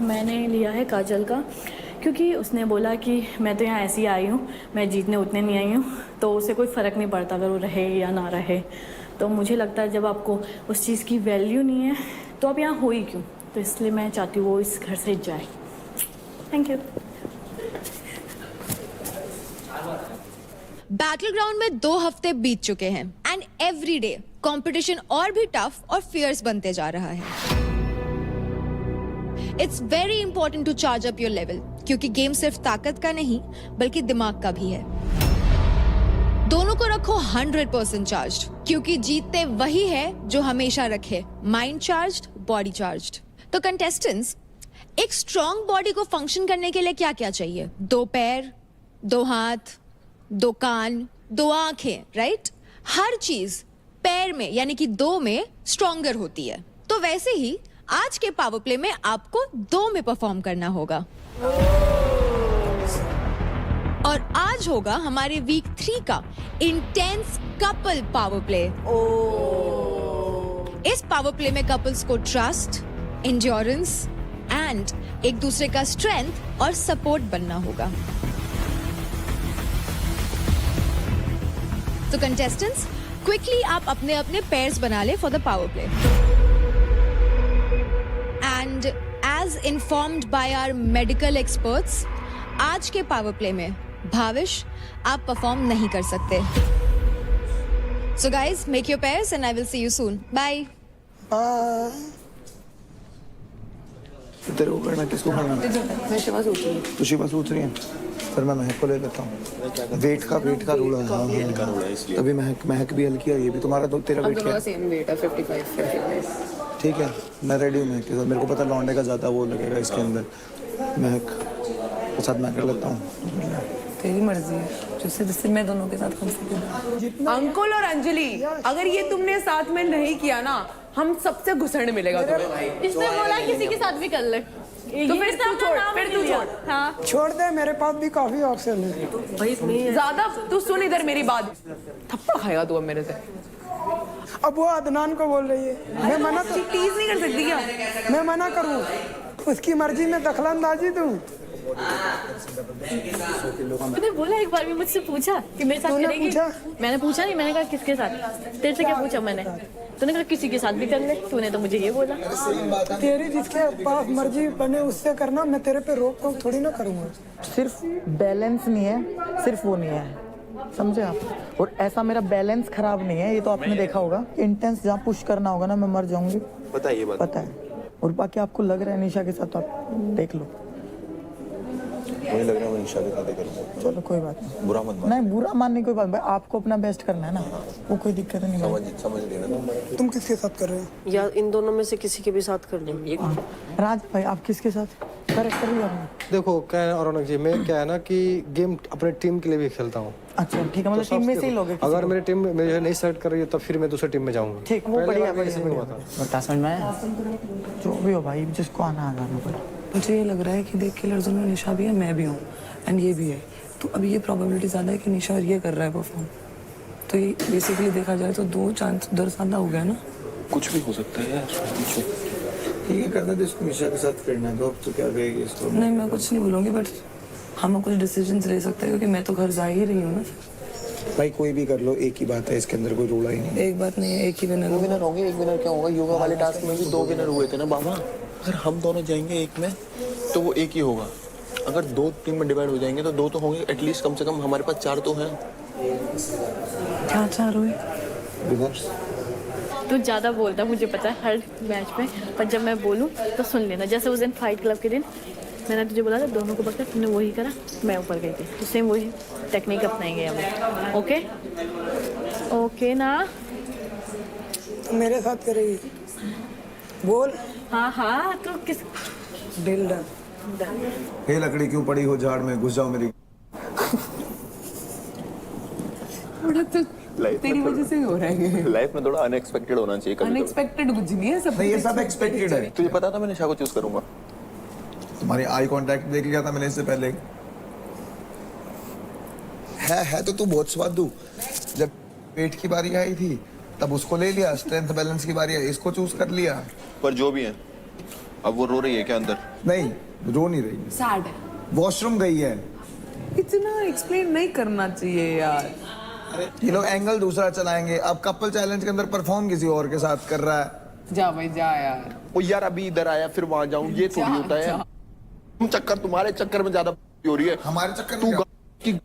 मैंने लिया है काजल का, क्योंकि उसने बोला कि मैं तो यहाँ ऐसी आई हूँ, मैं जीतने उतने नहीं आई हूँ, तो उसे कोई फ़र्क नहीं पड़ता अगर वो रहे या ना रहे। तो मुझे लगता है जब आपको उस चीज़ की वैल्यू नहीं है तो आप यहाँ हो ही क्यों। तो इसलिए मैं चाहती हूँ वो इस घर से जाए। Thank you. बैटल ग्राउंड में 2 हफ्ते बीत चुके हैं एंड एवरी डे कॉम्पिटिशन और भी टफ और फियर्स बनते जा रहा है। It's very important to charge up your level, क्योंकि गेम सिर्फ ताकत का नहीं बल्कि दिमाग का भी है। दोनों को रखो 100% चार्ज, क्योंकि जीतते वही है जो हमेशा रखे माइंड चार्ज्ड, बॉडी चार्ज्ड। तो कंटेस्टेंट्स, एक स्ट्रॉन्ग बॉडी को फंक्शन करने के लिए क्या क्या चाहिए? 2 पैर, 2 हाथ, 2 कान, 2 आंखें, राइट? हर चीज पैर में यानी कि 2 में स्ट्रॉन्गर होती है। तो वैसे ही आज के पावर प्ले में आपको 2 में परफॉर्म करना होगा। और आज होगा हमारे वीक 3 का इंटेंस कपल पावर प्ले। इस पावर प्ले में कपल्स को ट्रस्ट, एंड्योरेंस एंड एक दूसरे का स्ट्रेंथ और सपोर्ट बनना होगा। तो कंटेस्टेंट्स, क्विकली आप अपने अपने पेयर्स बना ले for the power play. And as informed by our medical experts, आज के पावर प्ले में भाविश आप परफॉर्म नहीं कर सकते। So guys, make your pairs and I will see you soon. Bye. तेरे को करना, किसको करना? मैं शिवा सोच रही हूँ। तो शिवा सोच रही है, फिर मैं महक को ले लेता हूँ। वेट का रूल है। हाँ, तभी महक भी हल्की है, ये भी तुम्हारा तो तेरा वेट क्या है? सेम वेट है, 55। ठीक है, मैं रेडी हूँ महक के साथ। मेरे को पता लौंडे का ज़्यादा वो लगेगा इसके अंदर। महक के साथ मैं कर लेता हूँ। तेरी मर्जी है, जिससे मैं दोनों के साथ कर सकती हूँ। अंकुल और अंजलि, अगर ये तुमने साथ में नहीं किया ना, हम सबसे घुसड़ मिलेगा तुम्हें। इसने बोला किसी के साथ भी कर ले, तो फिर तू छोड़, फिर तू छोड़। हाँ छोड़ दे, मेरे पास भी काफी ऑप्शन है। ज्यादा तू सुन इधर मेरी बात, थप्पड़ खाएगा तू अब मेरे से। अब वो अदनान को बोल रही है, मैं मना प्लीज नहीं कर सकती क्या? मैं मना करूँ? उसकी मर्जी में दखलंदाजी दूं? तूने बोला एक बार भी मुझसे पूछा कि मेरे साथ तूने करेगी? पूछा? मैंने पूछा नहीं, मैंने कहा किसके साथ? तेरे से क्या पूछा मैंने? तूने कहा किसी के साथ भी कर ले, तूने तो मुझे ये बोला। तेरी जिसके पास मर्जी बने उससे करना, मैं तेरे पे रोक टोक थोड़ी ना करूंगा। सिर्फ बैलेंस नहीं है, सिर्फ वो नहीं है, समझे आप? और ऐसा मेरा बैलेंस खराब नहीं है, ये तो आपने देखा होगा। इंटेंस जहाँ पुश करना होगा ना, मैं मर जाऊंगी, पता है ये बात? पता है। और बाकी आपको लग रहा है निशा के साथ, तो आप देख लो। मुझे लग रहा है मैं निशा के साथ ही करूंगा। चलो कोई बात नहीं, बुरा मत मान। नहीं बुरा मानने की कोई बात, भाई आपको अपना बेस्ट करना है ना, वो कोई दिक्कत नहीं भाई। समझ लेना तुम किसके साथ कर रहे हो? या इन दोनों में से किसी के भी साथ कर लेंगे। राज भाई आप किसके साथ करेक्टर भी आपने? देखो क्या है रौनक जी, मैं क्या है ना कि गेम अपने टीम के लिए भी खेलता हूँ। अच्छा ठीक है, मतलब टीम में से ही लोगे? अगर मेरी टीम मुझे नहीं सेलेक्ट कर रही है तो फिर मैं दूसरी टीम में जाऊंगा। ठीक, वो बढ़िया बढ़िया। बता समझ में आया? जो भी हो भाई, जिसको आना आ जाना पड़ा। मुझे ये लग रहा है कि देख के लड़कों में निशा भी है, मैं भी हूँ, एंड ये भी है, तो अभी ये प्रोबेबिलिटी ज़्यादा है कि निशा और ये कर रहा है परफॉर्म। तो ये बेसिकली देखा जाए तो 2 चांस उधर ज़्यादा हो गया ना। कुछ भी हो सकता है यार। ठीक है, करना तो इसको निशा के साथ करना है, तो अब तो क्या कहेगी इसको? नहीं मैं कुछ नहीं बोलूँगी, बट हम कुछ डिसीजंस ले सकते हैं, क्योंकि मैं तो घर जा ही रही हूँ ना। भाई कोई भी कर लो, एक ही बात है, इसके अंदर कोई रोड़ा ही नहीं। एक बात नहीं है, एक ही विनर दो विनर होंगे, एक विनर क्या होगा? योगा वाले टास्क में भी 2 विनर हुए थे ना बाबा। अगर हम दोनों जाएंगे एक में तो वो एक ही होगा। अगर 2 टीम में डिवाइड हो जाएंगे तो 2 तो होंगे एटलीस्ट, कम से कम हमारे पास 4 तो हैं। क्या 4 हुए? विनर्स तू ज्यादा बोलता मुझे पता है हर मैच में, पर जब मैं बोलूँ तो सुन लेना। जैसे उस दिन फाइट क्लब के दिन मैंने तुझे बोला था दोनों को पकड़, तूने वही करा, मैं ऊपर गई थी, तो सेम वही टेक्निक अपनाएंगे हम। ओके ओके ना? मेरे साथ करेगी? बोल। हाँ हाँ, तो किस डील डन। हे लकड़ी क्यों पड़ी हो झाड़ में, घुस जाओ मेरी। तो तेरी वजह से ही हो रहा है। लाइफ में थोड़ा अनएक्सपेक्टेड होना चाहिए कभी। अनएक्सपेक्टेड कुछ नहीं है, सब नहीं ये सब एक्सपेक्टेड है। तुझे पता था मैं निशा को चूज करूंगा। तुम्हारी आई कांटेक्ट देख लिया था मैंने इससे पहले। है तो तू बहुत स्वादु। जब पेट की बारी आई थी तब उसको ले लिया, स्ट्रेंथ बैलेंस की बारी है इसको चूज कर लिया। पर जो भी है, अब वो रो रही है क्या अंदर? नहीं रो नहीं रही, सैड है। वॉशरूम गई है। इतना एक्सप्लेन नहीं करना चाहिए यार। ये लोग एंगल दूसरा चलाएंगे। अब कपल चैलेंज के अंदर परफॉर्म किसी और के साथ कर रहा है। जा भाई जा यार। ओ यार अभी इधर आया फिर वहां जाऊं, ये थोड़ी होता है। तुम चक्कर, तुम्हारे चक्कर में ज्यादा हो रही है। हमारे चक्कर तू में की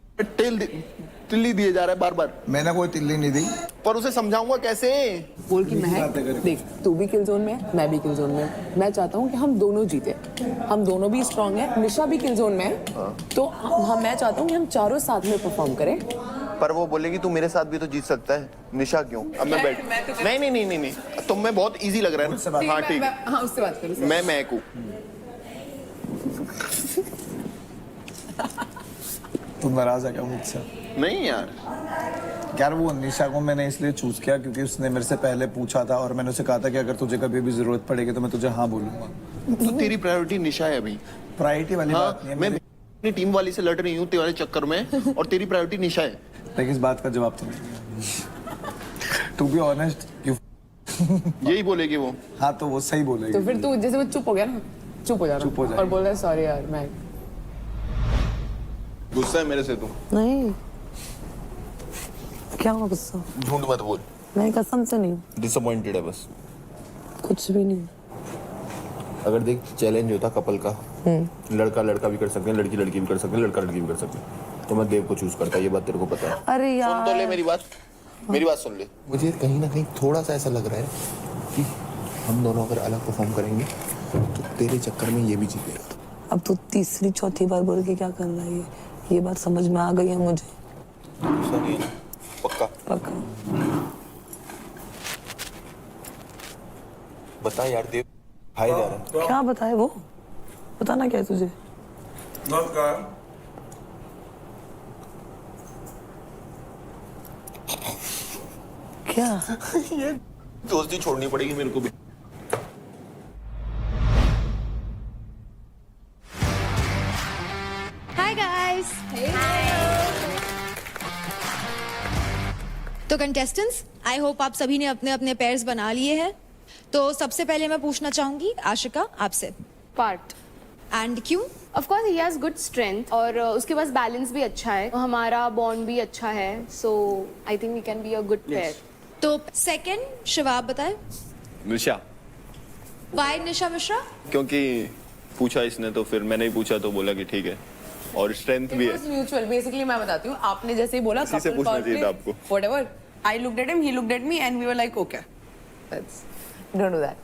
तिल्ली दिए जा रहा है बार बार। मैंने कोई तिल्ली नहीं दी। पर उसे समझाऊंगा कैसे? बोल कि मैं देख, तू भी किल जोन में है, मैं भी किल जोन में हूं। मैं चाहता हूँ कि हम दोनों जीते, हम दोनों भी स्ट्रांग हैं, निशा भी किल जोन में है, तो मैं चाहता हूँ कि हम चारों साथ में परफॉर्म करें। पर वो बोलेगी तू मेरे साथ भी तो जीत सकता है, निशा क्यों? अब मैं बैठ नहीं, तुम में बहुत इजी लग रहा है ना। हाँ ठीक है, हाँ उससे बात करो। मैं हूँ। तुम नाराज है क्या मुझसे? नहीं यार, यार वो निशा को मैंने इसलिए चूज किया क्योंकि उसने मेरे से पहले पूछा था और मैंने उसे कहा था कि अगर तुझे कभी भी जरूरत पड़ेगी तो मैं तुझे हाँ बोलूंगा। तो तेरी प्रायोरिटी निशा है अभी। प्रायोरिटी वाली हाँ, बात नहीं है। मैं अपनी टीम वाली से लड़ रही हूँ तेरे चक्कर में, और तेरी प्रायोरिटी निशा है। लेकिन इस बात का जवाब तो नहीं। टू बी ऑनेस्ट यही बोलेगी वो। हाँ तो वो सही बोलेगी। तो फिर तू जैसे वो चुप हो गया ना, चुप हो जाना और बोल रहा है सॉरी यार। मैं गुस्सा है मेरे से तू? नहीं, क्या हुआ गुस्सा? झूठ मत बोल। मैं कसम से नहीं, डिसअपॉइंटेड है बस। कुछ भी नहीं। अगर देख चैलेंज होता कपल का, लड़का लड़का भी कर सकते हैं, लड़की लड़की भी कर सकते हैं, लड़का लड़की भी कर सकते हैं, तो मैं देव को चूज करता। ये बात तेरे को पता है। अरे यार सुन तो ले मेरी बात सुन ले। मुझे कहीं ना कहीं थोड़ा सा ऐसा लग रहा है कि हम दोनों अगर अलग परफॉर्म करेंगे तो तेरे चक्कर में ये भी जीतेगा। अब तो तीसरी चौथी बार बोल के क्या कर रहा है ये बात समझ में आ गई है मुझे। पक्का पक्का। बता यार देव, भाई जा रहा है। क्या बताए वो? बताना क्या है तुझे? क्या? ये दोस्ती छोड़नी पड़ेगी मेरे को भी। Hi guys. तो कंटेस्टेंट्स, आई होप आप सभी ने अपने अपने पेयर्स बना लिए हैं। तो सबसे पहले मैं पूछना चाहूंगी आशिका आपसे, पार्ट। एंड क्यों? Of course he has good strength और उसके पास बैलेंस भी अच्छा है, हमारा बॉन्ड भी अच्छा है, so I think we can be a good pair. तो सेकंड शिवा आप बताएं। निशा, वाई निशा मिश्रा? क्योंकि पूछा इसने तो फिर मैंने ही पूछा तो बोला कि ठीक है, और स्ट्रेंथ भी है। Mutual basically. मैं बताती हूँ, आपने जैसे ही बोला इसी से पूछना चाहिए था आपको। Whatever, I looked at him, he looked at me and we were like okay, let's don't do that.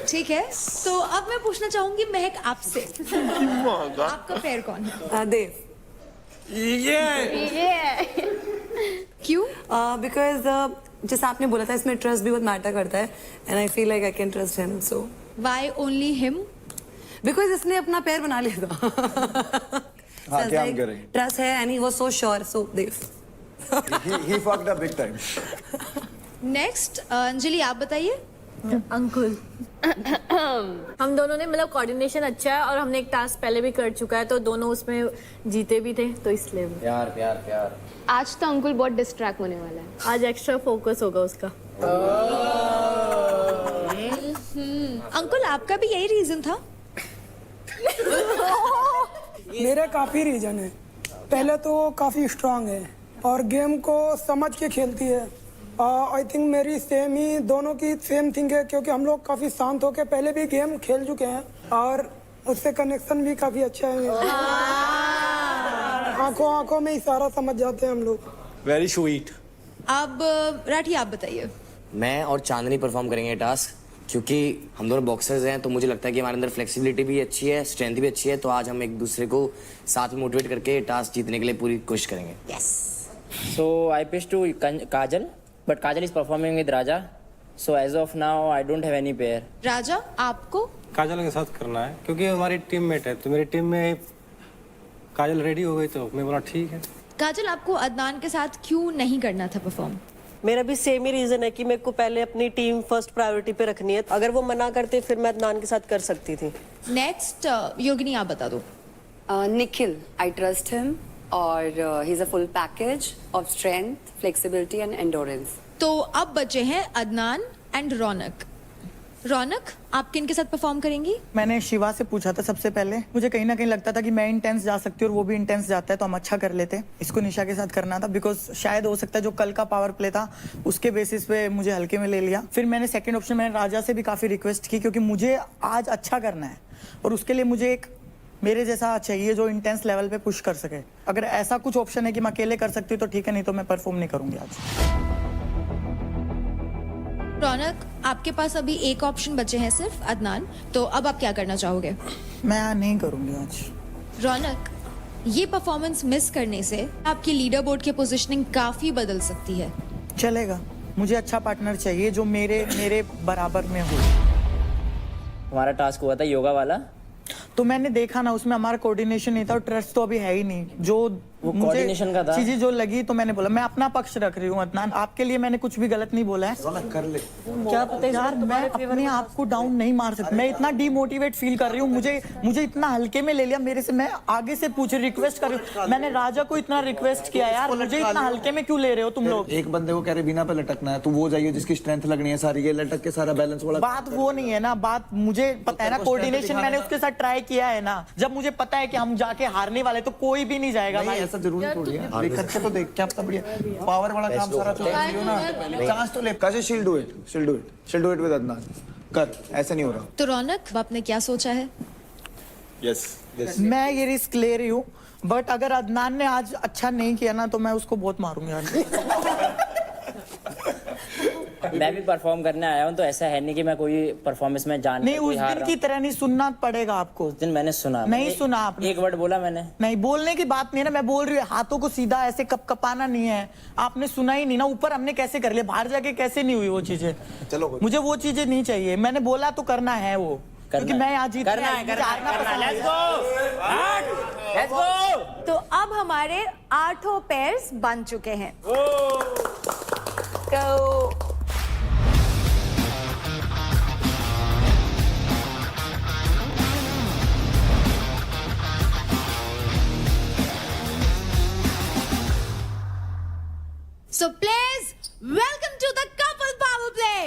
ठीक है, तो अब मैं पूछना चाहूंगी महक आपसे, आपका पेयर कौन है? देव। क्यों? बिकॉज जैसा आपने बोला था, इसमें ट्रस्ट भी बहुत मैटर करता है and I feel like I can trust him, so why only him? Because इसने अपना पैर बना लिया था। हाँ, क्या हम करें? ट्रस्ट है and he was so sure, so Dev. he fucked up big time. Next Anjali आप बताइए। अंकुल हम दोनों ने मतलब कोऑर्डिनेशन अच्छा है और हमने एक टास्क पहले भी कर चुका है, तो दोनों उसमें जीते भी थे, तो इसलिए प्यार प्यार प्यार। आज तो अंकुल बहुत डिस्ट्रैक्ट होने वाला है, आज एक्स्ट्रा फोकस होगा उसका। अंकुल आपका भी यही रीजन था? मेरे काफ़ी रीजन है। पहले तो वो काफ़ी स्ट्रांग है और गेम को समझ के खेलती है। आई थिंक मेरी सेम ही, दोनों की सेम थिंग है, क्योंकि हम लोग काफ़ी शांत होकर पहले भी गेम खेल चुके हैं और उससे कनेक्शन भी काफ़ी अच्छा है। आंखों आंखों में इशारा समझ जाते हैं हम लोग। Very sweet. अब राठी आप बताइए। मैं और चांदनी परफॉर्म करेंगे टास्क, क्योंकि हम दोनों बॉक्सर्स हैं, तो मुझे लगता है कि हमारे अंदर फ्लेक्सिबिलिटी भी अच्छी है, स्ट्रेंथ भी अच्छी है, तो आज हम एक दूसरे को साथ में मोटिवेट करके टास्क जीतने के लिए पूरी कोशिश करेंगे। Yes. So I pitched to Kajal, but Kajal is performing with Raja. So as of now, I don't have any pair. राजा आपको? काजल के साथ करना है क्योंकि हमारी टीममेट है, तो मेरी टीम में काजल रेडी हो गई तो मैं बोला ठीक है। काजल आपको अदनान के साथ क्यों नहीं करना था परफॉर्म? मेरा भी सेम ही रीजन है कि मेरे को पहले अपनी टीम फर्स्ट प्रायोरिटी पे रखनी है, अगर वो मना करते फिर मैं अदनान के साथ कर सकती थी। नेक्स्ट योगिनी आप बता दो। निखिल, आई ट्रस्ट हिम और he is a full package of strength, flexibility and endurance. तो अब बचे हैं अदनान एंड रौनक। रौनक आप किन के साथ परफॉर्म करेंगी? मैंने शिवा से पूछा था सबसे पहले, मुझे कहीं ना कहीं लगता था कि मैं इंटेंस जा सकती हूँ और वो भी इंटेंस जाता है, तो हम अच्छा कर लेते। इसको निशा के साथ करना था, बिकॉज शायद हो सकता है जो कल का पावर प्ले था उसके बेसिस पे मुझे हल्के में ले लिया। फिर मैंने सेकंड ऑप्शन, मैंने राजा से भी काफी रिक्वेस्ट की, क्योंकि मुझे आज अच्छा करना है और उसके लिए मुझे एक मेरे जैसा चाहिए जो इंटेंस लेवल पे पुश कर सके। अगर ऐसा कुछ ऑप्शन है कि मैं अकेले कर सकती हूँ तो ठीक है, नहीं तो मैं परफॉर्म नहीं करूंगी आज। रौनक आपके पास अभी एक ऑप्शन बचे हैं सिर्फ, अदनान, तो अब आप क्या करना चाहोगे? मैं नहीं करूंगी आज। रौनक, ये परफॉर्मेंस मिस करने से आपकी लीडर बोर्ड की पोजीशनिंग काफी बदल सकती है। चलेगा, मुझे अच्छा पार्टनर चाहिए जो मेरे बराबर में हो। हमारा टास्क हुआ था योगा वाला, तो मैंने देखा ना उसमें हमारा कोऑर्डिनेशन नहीं था और ट्रस्ट तो अभी है ही नहीं। जो वो कोऑर्डिनेशन का था, चीजें जो लगी तो मैंने बोला मैं अपना पक्ष रख रही हूँ। अदनान, आपके लिए मैंने कुछ भी गलत नहीं बोला है। कर ले। क्या पता यार, मैं अपने आप को डाउन नहीं मार सकती। मैं इतना डिमोटिवेट फील कर रही हूँ, मुझे इतना हल्के में ले लिया मेरे से। मैं आगे से पूछ रिक्वेस्ट कर रही हूँ, मैंने राजा को इतना रिक्वेस्ट किया यार, मुझे इतना हल्के में क्यों ले रहे हो तुम लोग? एक बंदे को कह रहे बिना पे लटकना है, तो वो जाइए जिसकी स्ट्रेंथ लगनी है सारी, ये लटक के सारा बैलेंस वाला। बात वो नहीं है ना, बात मुझे पता है ना, कोऑर्डिनेशन मैंने उसके साथ ट्राई किया है ना। जब मुझे पता है कि हम जाके हारने वाले तो कोई भी नहीं जाएगा भाई। ऐसा जरूरी थोड़ी है। करके तो देख, क्या पता बढ़िया पावर वाला काम सारा तो कर ना, चांस तो ले। Kashi she'll do it with Adnan. कर, ऐसा नहीं हो रहा। तो रौनक आपने क्या सोचा है? यस, मैं ये रिस्क ले रही हूँ, बट अगर अदनान ने आज अच्छा नहीं किया ना तो मैं उसको बहुत मारूंगी आज। मैं भी परफॉर्म करने आया हूँ, तो ऐसा है नहीं कि मैं कोई परफॉर्मेंस में जान नहीं, उस दिन की तरह नहीं, सुनना पड़ेगा आपको। उस दिन मैंने सुना नहीं सुना आपने? एक वर्ड बोला मैंने। नहीं, बोलने की बात नहीं है ना, मैं बोल रही हूँ हाथों को सीधा ऐसे कपाना नहीं है। आपने सुना ही नहीं ना, ऊपर हमने कैसे कर लिया, बाहर जाके कैसे नहीं हुई वो चीजें। चलो, मुझे वो चीजें नहीं चाहिए, मैंने बोला तो करना है वो, क्योंकि मैं आज करना है। Let's go. तो अब हमारे 8 पेयर्स बन चुके हैं। तो So please welcome to the couple power play.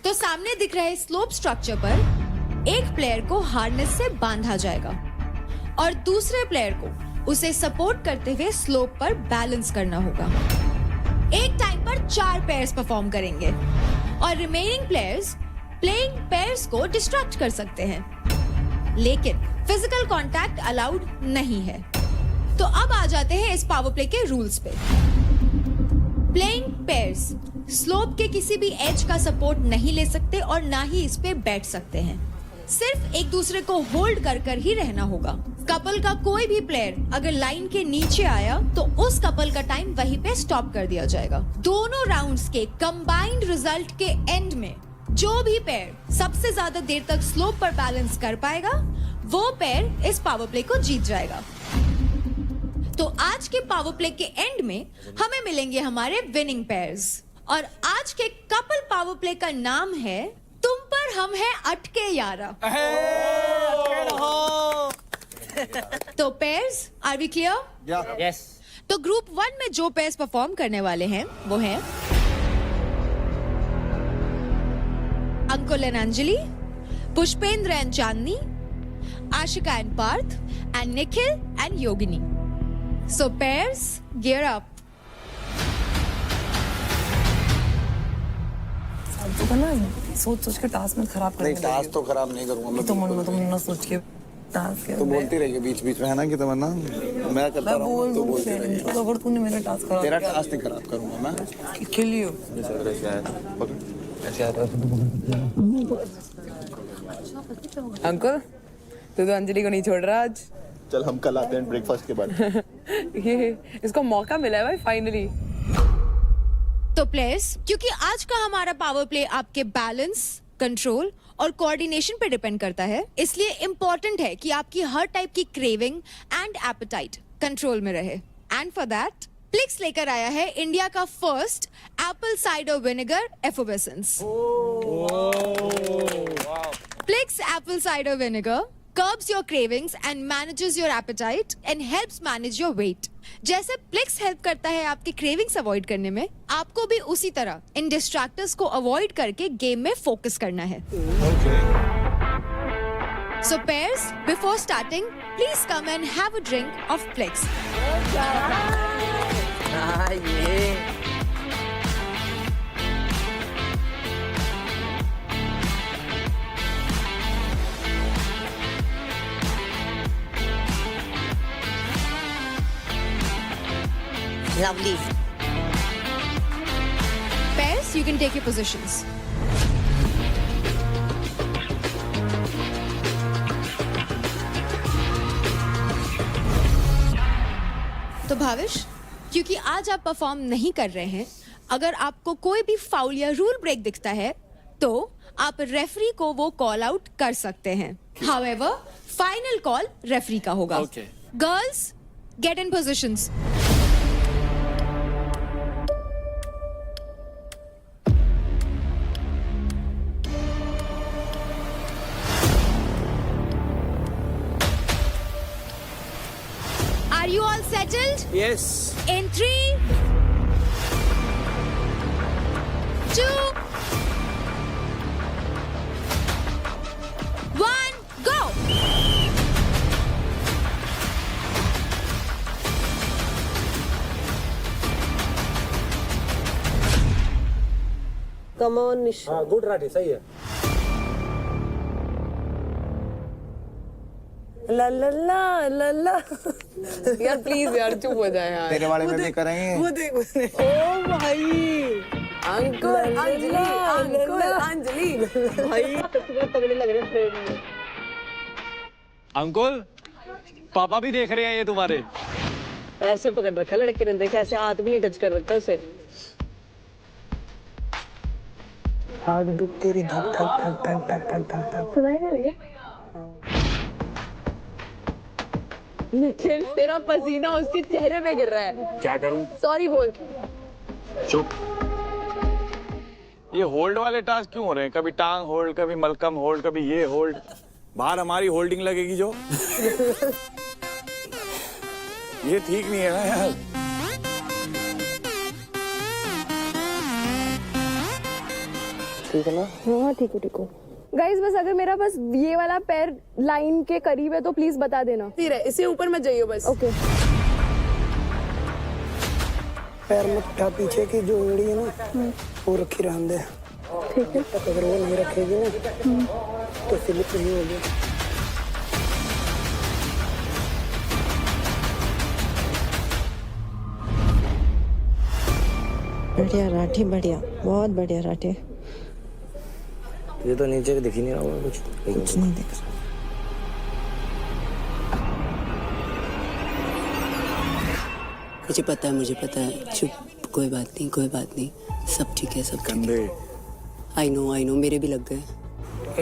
तो सामने दिख रहे स्लोप स्ट्रक्चर पर एक प्लेयर को हार्नेस से बांधा जाएगा और दूसरे प्लेयर को उसे सपोर्ट करते हुए स्लोप पर बैलेंस करना होगा। एक टाइम पर 4 पेयर्स परफॉर्म करेंगे और रिमेनिंग प्लेयर्स प्लेइंग पेयर्स को डिस्ट्रैक्ट कर सकते हैं, लेकिन फिजिकल कांटेक्ट अलाउड नहीं है। तो अब आ जाते हैं इस पावर प्ले के रूल्स पे। प्लेइंग पेयर्स स्लोप के किसी भी एज का सपोर्ट नहीं ले सकते और ना ही इस पे बैठ सकते हैं। सिर्फ एक दूसरे को होल्ड कर कर ही रहना होगा। कपल का कोई भी प्लेयर अगर लाइन के नीचे आया तो उस कपल का टाइम वहीं पे स्टॉप कर दिया जाएगा। दोनों राउंड्स के कंबाइंड रिजल्ट के एंड में जो भी पेयर सबसे ज्यादा देर तक स्लोप पर बैलेंस कर पाएगा वो पेयर इस पावर प्ले को जीत जाएगा। तो आज के पावर प्ले के एंड में हमें मिलेंगे हमारे विनिंग पेयर्स और आज के कपल पावर प्ले का नाम है तुम पर हम हैं अटके यारा। तो pairs, are we clear? Yes. तो ग्रुप 1 में जो पेयर्स परफॉर्म करने वाले हैं वो हैं Ankul and Anjali, Pushpendra and Chandni, Ashika and Parth, and Nikhil and Yogini. So pairs, gear up. तो ना सोच सोच के टास्क में खराब कर नहीं, टास्क तो खराब नहीं करूंगा मैं। तुम ना सोच के टास्क तो बोलती रहिए बीच बीच में, है ना कि तमन्ना मैं करता रहूं तो बोलती रहिए। तो अगर तूने मेरा टास्क खराब तेरा टास्क नहीं खराब करूंगा मैं। Kill you. अंकल तू तो अंजलि को नहीं छोड़ रहा आज। चल हम कल आते हैं ब्रेकफास्ट के बाद। ये इसको मौका मिला है भाई फाइनली। तो प्लेयर्स, क्योंकि आज का हमारा पावर प्ले आपके बैलेंस, कंट्रोल और कोऑर्डिनेशन पे डिपेंड करता है, इसलिए इंपॉर्टेंट है कि आपकी हर टाइप की क्रेविंग एंड एपेटाइट कंट्रोल में रहे। एंड फॉर दैट प्लिक्स लेकर आया है इंडिया का first apple cider vinegar effervescence. Plix apple cider vinegar curbs your cravings and manages your appetite and helps manage your weight. जैसे प्लिक्स हेल्प करता है आपके क्रेविंग्स अवॉइड करने में, आपको भी उसी तरह इन डिस्ट्रैक्टर्स को अवॉइड करके गेम में फोकस करना है। So pairs, before starting, please come and have a drink of Plix. Lovely. Pairs, you can take your positions. तो भाविश, क्योंकि आज आप परफॉर्म नहीं कर रहे हैं, अगर आपको कोई भी फाउल या रूल ब्रेक दिखता है तो आप रेफरी को वो कॉल आउट कर सकते हैं। However, फाइनल कॉल रेफरी का होगा। Girls, get in positions. Are you all settled? Yes. In 3, 2, 1, go! Come on, Nisha. हाँ, गुड राठी, सही है। ला ला ला ला ला। यार प्लीज यार चुप हो जाए यार। तेरे वाले में भी करेंगे। वो देख ओ भाई, अंकल अंजलि, अंकल अंजलि भाई तगड़े लग रहे फ्रेंड। अंकुल, पापा भी देख रहे हैं ये तुम्हारे। ऐसे पकड़ रखा लड़के ने, देख ऐसे हाथ भी नहीं टच कर रखा उसे। हाथ दुख तेरी धक धक धक धक धक धक धक धक। सुनाई दे रही है? निखिल, तेरा पसीना उसके चेहरे पे गिर रहा है। क्या करूं? सॉरी बोल। चुप। ये होल्ड वाले टास्क क्यों हो रहे हैं? कभी टांग होल्ड, कभी मलकम होल्ड, कभी ये होल्ड। बाहर हमारी होल्डिंग लगेगी जो। ये ठीक नहीं है ना यार। ठीक है ना? हाँ ठीक हूँ गाइस, बस अगर मेरा बस ये वाला पैर लाइन के करीब है तो प्लीज बता देना। फिर है, इससे ऊपर मत जाइए बस। ओके। पैर मत उठा, पीछे की जो एड़ी है ना वो रखी रहने दे। ठीक है। तक अगर वो नहीं रखेगी ना तो स्लिप नहीं होगी। बढ़िया राठी, बढ़िया, बहुत बढ़िया राठी। ये तो नीचे के दिख ही नहीं रहा होगा कुछ नहीं दिख रहा। मुझे पता है। चुप, कोई बात नहीं, सब ठीक है, सब कंधे। आई नो, मेरे भी लग गए।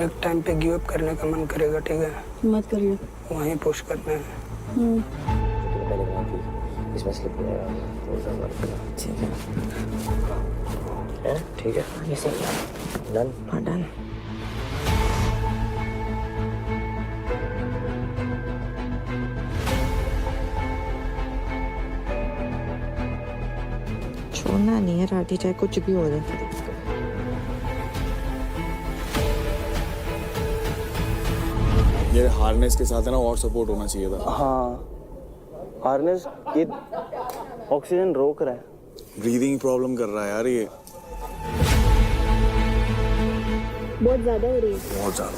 एक टाइम पे गिव अप करने का मन करेगा, ठीक है? मत करिए। वहीं पुश करना है। इसमें स्लिप हो जाएगा। ठीक है, ये सही है। डन। हाँ डन। छोड़ना नहीं है राठी, चाहे कुछ भी हो जाए। ये हार्नेस के साथ है ना और सपोर्ट होना चाहिए था। हाँ, हार्नेस ये ऑक्सीजन रोक रहा है। ब्रीदिंग प्रॉब्लम कर रहा है यार ये। बहुत ज्यादा हो रही है। बहुत ज्यादा,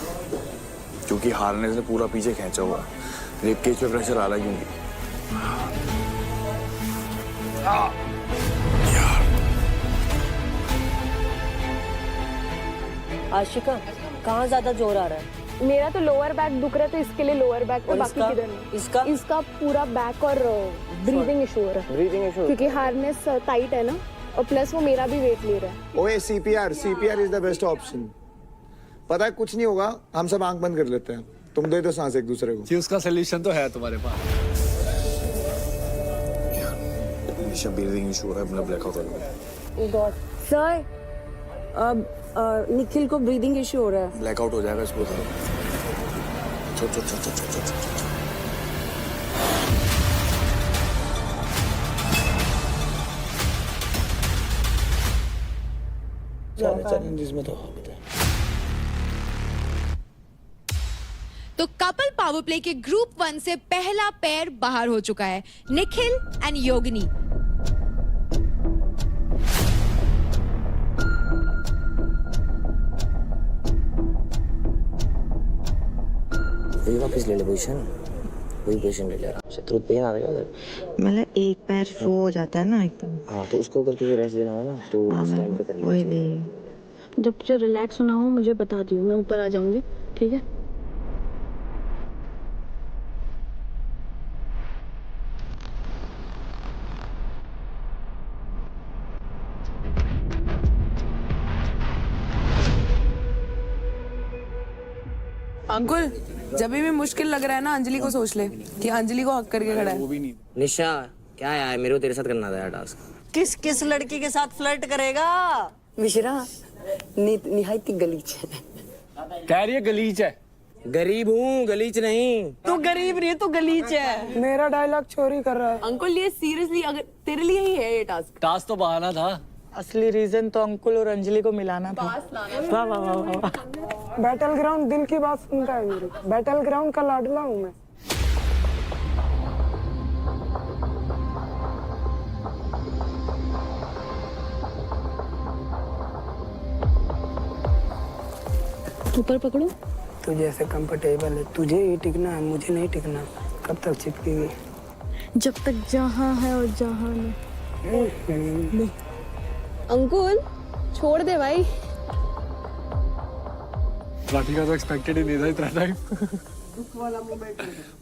क्योंकि हार्नेस ने पूरा पीछे खींचा हुआ है। रिब केज पे प्रेशर आ रहा है क्योंकि। आशिका, कहाँ ज्यादा जोर आ रहा है? मेरा तो लोअर बैक दुख रहा है तो इसके लिए लोअर बैक पे, बाकी किधर नहीं। इसका पूरा बैक और ब्रीदिंग इशू हो रहा है क्योंकि हार्नेस टाइट है ना, और प्लस वो मेरा भी वेट ले रहा है। ओए CPR is the best option. पता है कुछ नहीं होगा, हम सब आंख बंद कर लेते हैं, तुम दे दो सांस एक दूसरे को। जी उसका सोल्यूशन तो है तुम्हारे पास। ब्रीदिंग इशू हो रहा है, अपना ब्लैकआउट हो रहा है। सर, अब निखिल को ब्रीदिंग इशू हो रहा है। ब्लैकआउट हो जाएगा इसको। चल। चैलेंजेस में तो तो कपल पावर प्ले के ग्रुप 1 से पहला पैर बाहर हो चुका है, निखिल एंड योगिनी। वापस ले ले पोजीशन, वही पोजीशन ले ले। शत्रु पेन आ रहा है उधर। मतलब एक पैर शो हो जाता है ना एकदम। हाँ, तो उसको करके रेस्ट देना है ना, तो उस टाइम पे करना वही जब तुझे रिलैक्स होना हो मुझे बता दियो, मैं ऊपर आ जाऊंगी, ठीक है? अंकुल, जब भी मुश्किल लग रहा है ना, अंजलि को सोच ले कि अंजलि को हक करके खड़ा है। निशा, क्या है मेरे को तेरे साथ करना था यार टास्क। किस लड़की के साथ फ्लर्ट करेगा? मिश्रा निहायती गलीच है। कह रही है गलीच है। गरीब हूँ, गलीच नहीं। तू गरीब नहीं है, तू गलीच है। मेरा डायलॉग चोरी कर रहा है। अंकुल ये सीरियसली अगर तेरे लिए ही है ये टास्क। टास्क तो बहाना था। असली रीजन तो अंकुल और अंजलि को मिलाना था। वाह वाह वाह वाह। बैटल ग्राउंड दिल की बात सुनता है मेरी। बैटल ग्राउंड का लाडला हूँ मैं। ऊपर पकड़ो। तुझे ऐसे कंफर्टेबल है, तुझे ही टिकना है, मुझे नहीं टिकना। कब तक चिपकेगी? जब तक जहाँ है और जहाँ नहीं। अंकुल छोड़ दे भाई। राठी का तो एक्सपेक्टेड ही नहीं था इतना टाइम।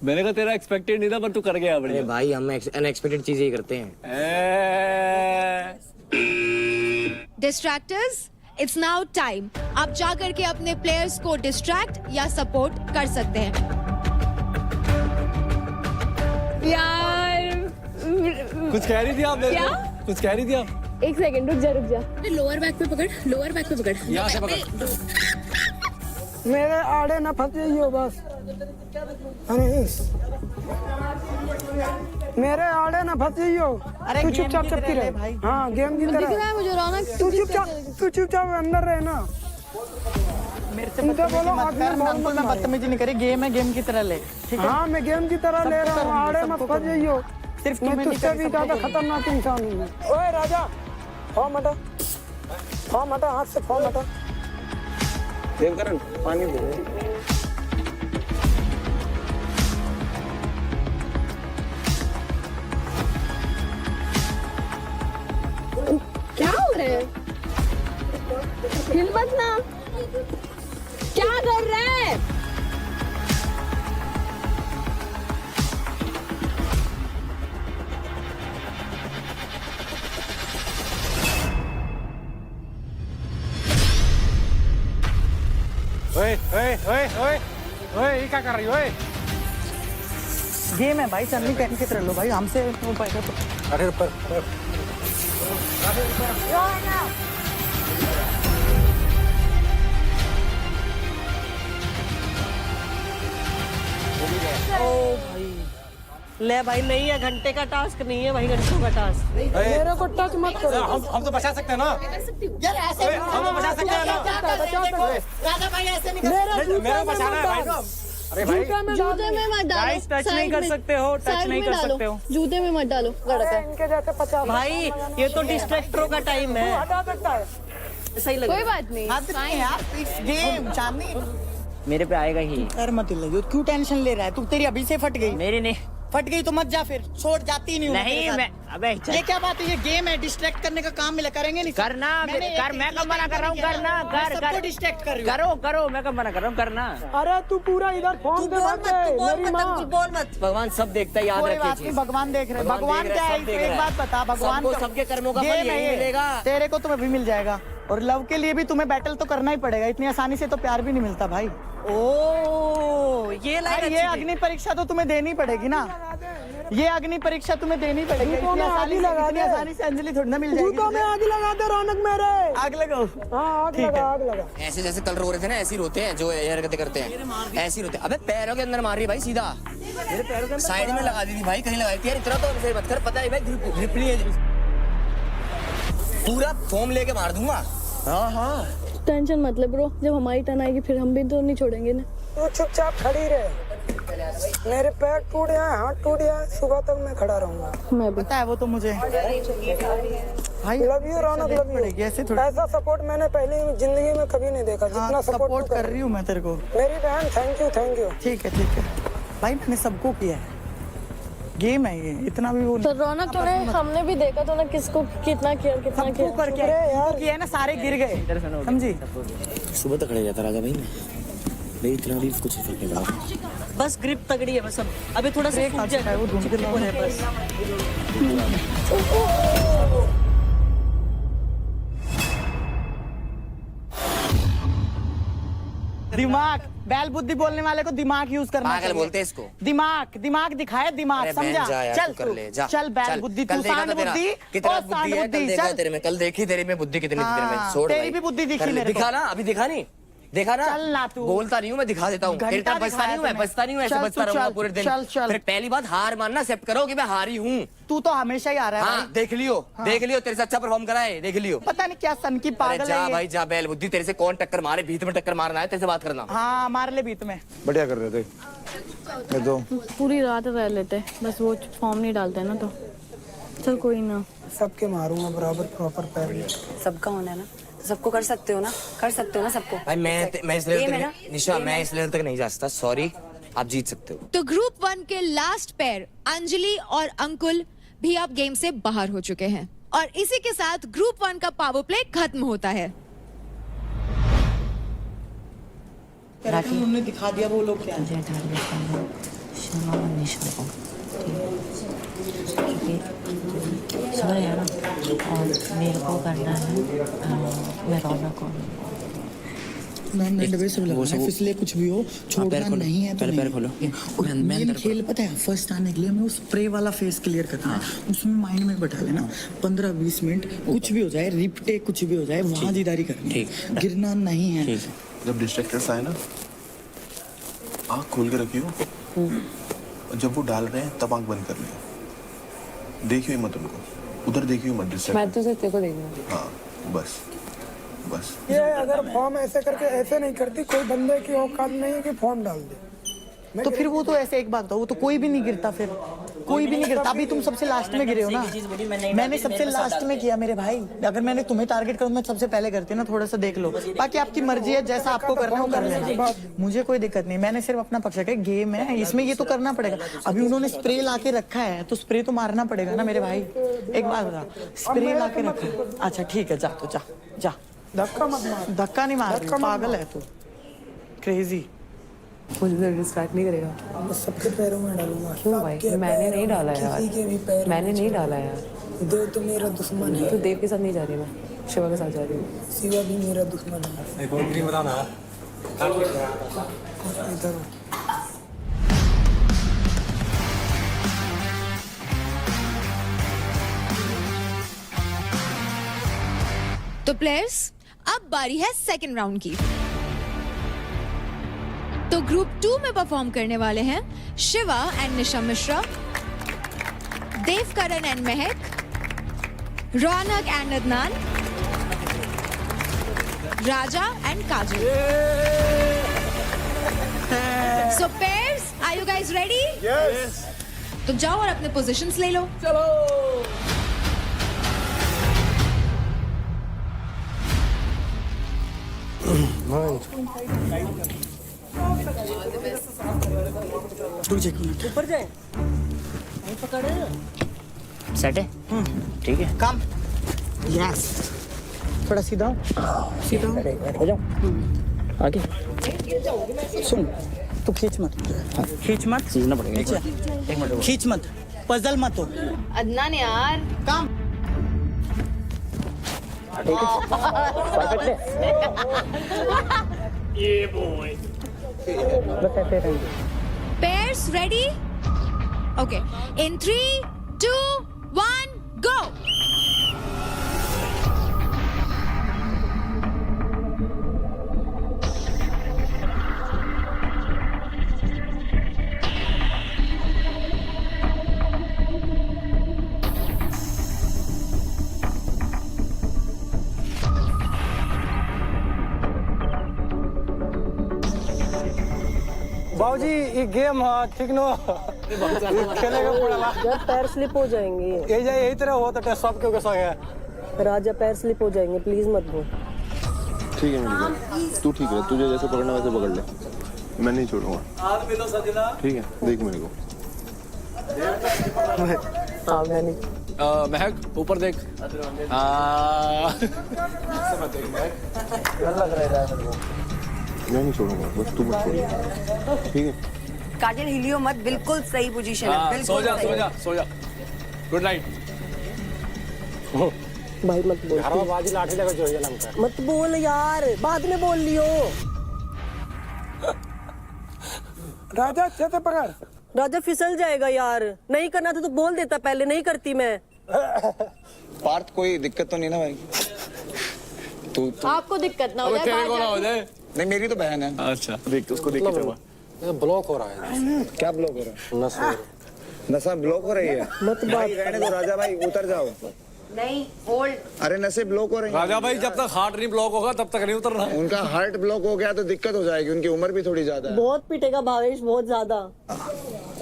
मैंने कहा तेरा एक्सपेक्टेड नहीं था पर तू कर गया। अरे भाई, हम अनएक्सपेक्टेड चीजें ही करते हैं। डिस्ट्रैक्टर्स, इट्स नाउ टाइम। आप जा करके अपने प्लेयर्स को डिस्ट्रैक्ट या सपोर्ट कर सकते हैं। यार कुछ कह रही थी आप? क्या? कुछ कह रही थी आप? एक सेकंड, रुक जा। लोअर बैक पे पकड़, लोअर बैक पे पकड़। यहाँ से पकड़। मेरे आड़े ना फंस जाइयो बस। मेरे आड़े ना फंस जाइयो। तू चुपचाप चपकी रहे भाई। हाँ, गेम की तरह। मुझे रौनक तू चुपचाप अंदर रहे ना। मेरे से बदतमीजी मत कर। अंकुल मैं बदतमीजी नहीं करी, गेम है, गेम की तरह ले, ठीक है? हाँ मैं गेम की तरह ले रहा हूँ, आड़े मत फंस जाइयो। सिर्फ मैं तुझसे भी ज्यादा खतरनाक इंसान हूँ। ओए राजा, फॉर्म हटा, फॉर्म हटा, हाथ से फॉर्म हटा। देवकरण पानी दे। क्या हो रहा है? हिल मत ना, क्या कर रहा है? ओए ओए ओए ओए ओए ये क्या कर रही हो? ओए गेम है भाई, चलनी पहन के चल लो भाई, हमसे वो पैसा तो। अरे ऊपर ले भाई, नहीं है, घंटे का टास्क नहीं है भाई, घंटों का टास्क। मेरे को टच मत करो। हम तो बचा सकते हैं ना यार, ऐसे हम तो बचा सकते हैं ना। राजा भाई ऐसे नहीं कर। मेरा बचाना है भाई साहब। अरे भाई जूते में मत डालो, गाइस टच नहीं कर सकते हो, टच नहीं कर सकते हो। जूते में मत डालो, गलत है। इनके जैसे 50 भाई ये तो डिस्ट्रैक्टरों का टाइम है, हटा सकता है। सही लग कोई बात नहीं, यार गेम चांदनी मेरे पे आएगा ही। कर मत लगे, क्यों टेंशन ले रहा है तू? तेरी अभी से फट गई। मेरी नहीं फट गई तो मत जा, फिर छोड़ जाती नहीं हूँ नहीं मैं अबे ये क्या बात है? ये गेम है, डिस्ट्रैक्ट करने का काम मिला, करेंगे नहीं करना कर, मैं कब मना कर रहा हूँ? करना कर सबको डिस्ट्रैक्ट कर रही हूँ। करो करो, मैं कब मना कर रहा हूँ? करना। अरे तू पूरा इधर फोन पे मत दे, मेरी माँ। बोल मत। भगवान सब देखता है, याद कोई बात रखिए नहीं, चीज। भगवान देख रहे हैं। भगवान भगवान देख क्या रहे हैं, है? सब देख एक रहे बात हैं। बता, भगवान सबको सबके कर्मों का फल गेम है यही ये। मिलेगा। तेरे को तुम्हें भी मिल जाएगा, और लव के लिए भी तुम्हें बैटल तो करना ही पड़ेगा। इतनी आसानी से तो प्यार भी नहीं मिलता भाई। ओ ये लाइन ये अग्नि परीक्षा तो तुम्हें देनी पड़ेगी ना, ये अग्नि परीक्षा तुम्हें देनी पड़ेगी। इतनी आसानी से अंजलि थोड़ी ना मिल जाएगी। जूतों में आग लगा दे रौनक मेरे। आग लगाओ। हाँ आग लगा, आग लगा। ऐसे जैसे कल रो रहे थे ना, ऐसे ही रोते हैं जो ये हरकतें करते हैं, ऐसे ही रोते हैं। अबे पैरों के अंदर मार रही है भाई, सीधा मेरे पैरों के अंदर साइड में लगा दी थी भाई, कहीं लगाई थी यार। इतना तो मत कर, पता है भाई ग्रिप नहीं है, पूरा फॉर्म लेके मार दूंगा। हाँ हाँ टेंशन मत ले ब्रो, जब हमारी टर्न आएगी फिर हम भी तो नहीं छोड़ेंगे ना। तू चुपचाप खड़ी रहे। मेरे पैर टूट जाए, हाथ टूट जाए, सुबह तक मैं खड़ा रहूंगा। मैं भी। पता है वो तो मुझे भाई। Love you Raunak, love you. ऐसे थोड़ा ऐसा सपोर्ट मैंने पहले जिंदगी में कभी नहीं देखा जितना सपोर्ट कर रही हूँ मैं तेरे को। मेरी बहन, थैंक यू थैंक यू। ठीक है ठीक है भाई, मैंने सबको किया है, गेम है ये, इतना भी वो तो रौनक तूने, हमने भी देखा तो ना किसको कितना किया, कितना किया। करके यार किया ना, सारे गिर गए, समझी? सुबह तक खड़े जाता राजा भाई मैं, मेरी इतना भी कुछ फर्क नहीं पड़ा। बस ग्रिप तगड़ी है बस, अब अभी थोड़ा सा फूक जाए, वो ढूंढ है बस। दिमाग, बैल बुद्धि बोलने वाले को दिमाग यूज करना पागल चाहिए। बोलते हैं इसको। दिमाग, दिमाग दिखाए, दिमाग अरे समझा? बहन जा यार, चल तू कर ले, जा। चल बैल बुद्धि, तू सांड बुद्धि, कितना और बुद्धि सांड है, कल बुद्धि, देखा चल। तेरे में, कल देखी तेरी में बुद्धि कितनी थी तेरे में। हाँ, छोड़ तेरी भाई। भी बुद्धि दिखी कर ले, मेरे को। दिखा ना, अभी दिखा नहीं, देखा ना? चल ना तू। बोलता नहीं हूँ मैं, दिखा देता हूँ। तेरे घंटा तरफ बचता नहीं हूँ मैं, दिखाया बचता नहीं हूँ, ऐसे चल बचता तू, रहूंगा चल, पूरे दिन। चल, चल। फिर पहली बात हार मानना, एक्सेप्ट करो कि मैं हारी हूँ। तू तो हमेशा ही आ रहा है हाँ भाई। देख लियो, देख लियो, तेरे से अच्छा परफॉर्म करा है, देख लियो। पता नहीं क्या सन की अरे पागल जा है ये। भाई जा, बैल बुद्धि, तेरे से कौन टक्कर मारे, भीत में टक्कर मारना है, तेरे से बात करना। हाँ मार ले बीत में। बढ़िया कर रहे थे ये तो। पूरी रात रह लेते, बस वो फॉर्म नहीं डालते ना तो। चल कोई ना, सबके मारूंगा बराबर, प्रॉपर पैर में। सबका होना है ना, सबको कर सकते हो ना, कर सकते हो ना सबको। भाई मैं इस लेवल Game है ना? तक निशा, मैं इस लेवल तक नहीं जा सकता, सॉरी, आप जीत सकते हो। तो ग्रुप 1 के लास्ट पेयर अंजलि और अंकुल भी अब गेम से बाहर हो चुके हैं और इसी के साथ ग्रुप 1 का पावर प्ले खत्म होता है। उन्होंने दिखा दिया वो लोग क्या है। शर्मा और निशा को, क्योंकि समझ आया ना, और मेरे को करना है, मैं रौनक को इसलिए कुछ भी हो छोड़ना नहीं है। पहले पैर खोलो। मेन खेल पता है, फर्स्ट आने के लिए हमें उस स्प्रे वाला फेस क्लियर करना है, उसमें माइंड में बैठा लेना 15-20 मिनट, कुछ भी हो जाए, रिपटे कुछ भी हो जाए, वहाँ जीदारी करनी है, गिरना नहीं है। जब डिस्ट्रैक्टर्स आए ना, आँख खोल के रखियो, और जब वो डाल रहे हैं तब आँख बंद कर लियो, देखियो मत उनको, उधर देखियो मत, डिस्ट्रैक्ट। मैं तो सिर्फ तेरे को देख रहा हूँ। हाँ बस, बस। ये अगर फॉर्म ऐसे करके ऐसे नहीं करती, कोई बंदे की औकात नहीं है कि फॉर्म डाल दे। तो फिर वो तो ऐसे एक बात बताओ, वो तो कोई भी नहीं गिरता, फिर कोई भी नहीं गिरता। अभी तुम सबसे लास्ट में गिरे हो ना, मैंने सबसे लास्ट में किया मेरे भाई। अगर मैंने तुम्हें टारगेट करूँ मैं सबसे पहले करती ना, थोड़ा सा देख लो। बाकी आपकी मर्जी है, जैसा आपको करना है वो कर लेना, मुझे कोई दिक्कत नहीं। मैंने सिर्फ अपना पक्ष रखा है, गेम है इसमें, ये तो करना पड़ेगा। अभी उन्होंने स्प्रे ला के रखा है तो स्प्रे तो मारना पड़ेगा ना मेरे भाई। एक बात बता, स्प्रे ला के रखा है, अच्छा ठीक है, जा तो जा जा। धक्का मत मार। धक्का नहीं मार, पागल है तू, क्रेजी। मुझे डिस्ट्रैक्ट नहीं करेगा। मैं सबके पैरों में डालूंगा। क्यों भाई? मैंने नहीं डाला यार, किसी के भी पैर मैंने नहीं डाला यार। देव तो मेरा दुश्मन है। तो देव के साथ नहीं जा रही, मैं शिवा के साथ जा रही हूँ। शिवा भी मेरा दुश्मन है। एक और ड्रीम बताना। इधर तो प्लेयर्स, अब बारी है सेकंड राउंड की। तो ग्रुप 2 में परफॉर्म करने वाले हैं Shiva and Nisha Mishra, Devkaran and Mehak, Raunak and Adnan, Raja and Kajal. So pairs, are you guys ready? Yes. तो जाओ और अपने पोजीशंस ले लो। चलो। ऊपर जाए, सेट है, ठीक है। काम, यस। थोड़ा सीधा सीधा हो जाओ आगे। सुन, तू खींच मत, खींच मत, सीखना पड़ेगा एक मिनट। खींच मत, पजल मत हो। अदनान यार, काम। परफेक्ट है। ये बॉय बस ऐसे रहेंगे। Pairs ready? Okay. In 3, 2, 1, go! बाबूजी ये गेम ठीक नो खेलेगा पड़ेगा। यार पैर स्लिप हो जाएंगे, ये जाए यही तरह हो तो सब के संग है। राजा पैर स्लिप हो जाएंगे, प्लीज मत बोल। ठीक है मेरी बात, तू ठीक है, तुझे जैसे पकड़ना वैसे पकड़ ले, मैं नहीं छोड़ूंगा। ठीक है, देख मेरे को। हाँ मैंने महक ऊपर देख। मैं नहीं छोड़ूंगा, बस तू मत छोड़। ठीक है। काजल हिलियो मत, बिल्कुल सही पोजीशन है, बिल्कुल सो जा। Good night. भाई मत बोल, बाजी लाठी लगा जो है मत बोल यार, बाद में बोल लियो। राजा अच्छे से पकड़। राजा फिसल जाएगा यार, नहीं करना था तो बोल देता पहले, नहीं करती मैं। पार्थ कोई दिक्कत तो नहीं ना भाई? तू आपको दिक्कत ना हो जाए। नहीं, मेरी तो बहन है। अच्छा देख, उसको देख के चला। ब्लॉक हो रहा है। क्या ब्लॉक हो रहा है? नसा ब्लॉक हो रही है। मत भाई रहने दो राजा भाई, उतर जाओ। नहीं, होल्ड। अरे नसें ब्लॉक हो रही हैं। राजा भाई जब तक हार्ट नहीं ब्लॉक होगा तब तक नहीं उतरना। उनका हार्ट ब्लॉक हो गया तो दिक्कत हो जाएगी, उनकी उम्र भी थोड़ी ज्यादा है। बहुत पीटेगा भावेश, बहुत ज्यादा।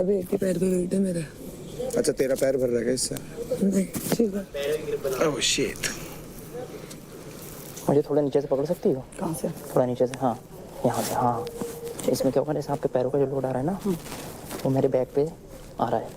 अभी एक ही पैर पे वेट है मेरा। अच्छा तेरा पैर भर रहेगा इससे? ठीक है। Oh shit. मुझे थोड़ा नीचे से पकड़ सकती हो? कहाँ से? थोड़ा नीचे से, हाँ यहाँ से। हाँ इसमें क्या होगा, जैसे आपके पैरों का जो लोड आ रहा है ना, वो मेरे बैक पे आ रहा है।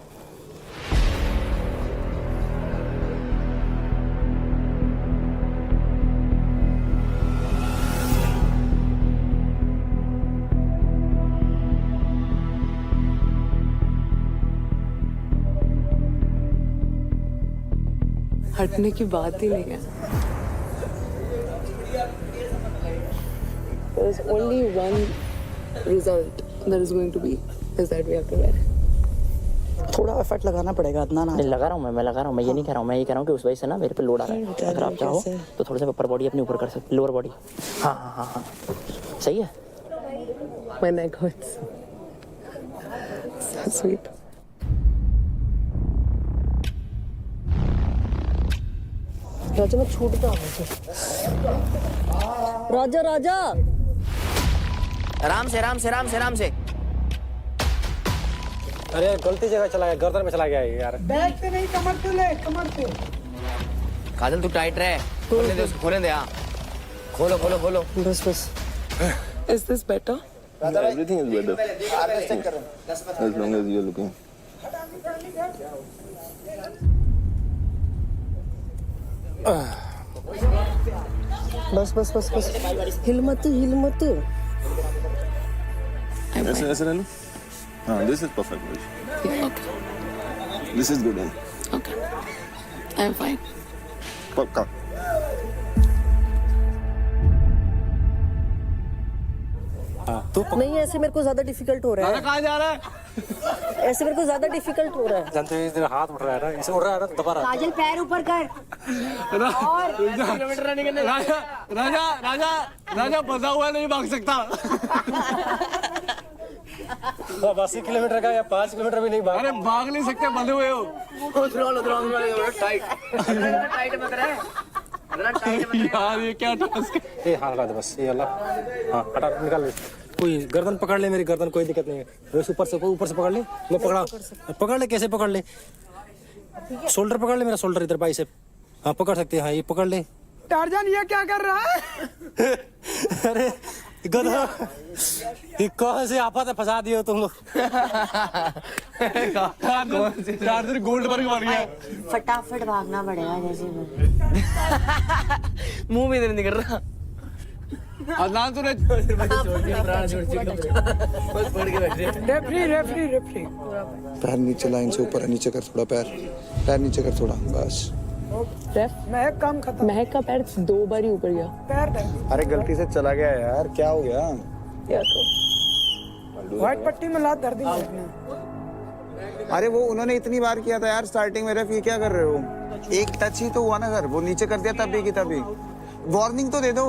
हटने की बात ही नहीं है। There is only one result that is going to be is that we have to wear. थोड़ा एफर्ट लगाना पड़ेगा अदनान। नहीं लगा रहा हूँ मैं लगा रहा हूँ, मैं ये नहीं कह रहा हूँ, मैं ये कह रहा हूँ कि उस वजह से ना मेरे पे लोड आ रहा है। अगर आप चाहो तो थोड़ा सा अपर बॉडी अपनी ऊपर कर सकते, लोअर बॉडी। हाँ हाँ हाँ हाँ सही है। My neck hurts. So sweet. राजा मैं छूटता हूँ। राजा राजा आराम से आराम से आराम से आराम से। अरे गलती जगह चला गया, गर्दन में चला गया ये यार। बैक से नहीं, कमर से ले, कमर से। काजल तू टाइट रहे, खोलने दे उसको, खोलने दे। हाँ खोलो खोलो खोलो। बस बस। Is this better? Everything is better. As long as you are looking. बस बस बस बस। हिल मत हिल मत। ऐसे ऐसे रह लो। हाँ, this is perfect. Okay. This is good. Okay. I'm fine. पक्का। नहीं ऐसे मेरे को ज्यादा डिफिकल्ट हो रहा है। कहाँ जा रहा है? ऐसे मेरे को ज्यादा डिफिकल्ट हो रहा है। जानते हो तेरा हाथ उठ रहा है ना, इसे उठ रहा है ना दबा रहा है। काजल पैर ऊपर कर। और किलोमीटर रनिंग करने। राजा राजा राजा राजा बंधा हुआ नहीं भाग सकता। 80 किलोमीटर का या 5 किलोमीटर भी नहीं भाग। अरे भाग नहीं सकते, बंधे हुए हो। टाइट मत रहे यार, ये क्या टास्क है? ये हाँ लगा दे बस, ये अल्लाह। हाँ हटा, निकाल ले। कोई गर्दन पकड़ ले, मेरी गर्दन, कोई दिक्कत नहीं है। बस ऊपर से पकड़ ले। मैं पकड़ ले, कैसे पकड़ ले? शोल्डर पकड़ ले, मेरा शोल्डर इधर बाइसेप। हाँ पकड़ सकते हैं। हाँ ये पकड़ ले। टारजान ये क्या कर रहा है? अरे गधा, ये कहाँ से आफत फंसा दिए हो तुम लोग? चार्जर गोल्ड पर मार गया। फटाफट भागना पड़ेगा जैसे। मुंह भी नहीं कर रहा। अदनान तूने रेफरी। पैर नीचे, लाइन से ऊपर नीचे कर थोड़ा, पैर नीचे कर थोड़ा, बस। महक काम खत्म। महक का पैर 2 बार ही ऊपर गया। पैर अरे गलती से चला गया यार, क्या हो गया? व्हाइट पट्टी में लात दर्द नहीं। अरे वो उन्होंने इतनी बार किया था यार स्टार्टिंग में। रेफ ये क्या कर रहे हो? एक टच ही तो हुआ ना सर, वो नीचे कर दिया तभी की तभी। वार्निंग तो दे दो,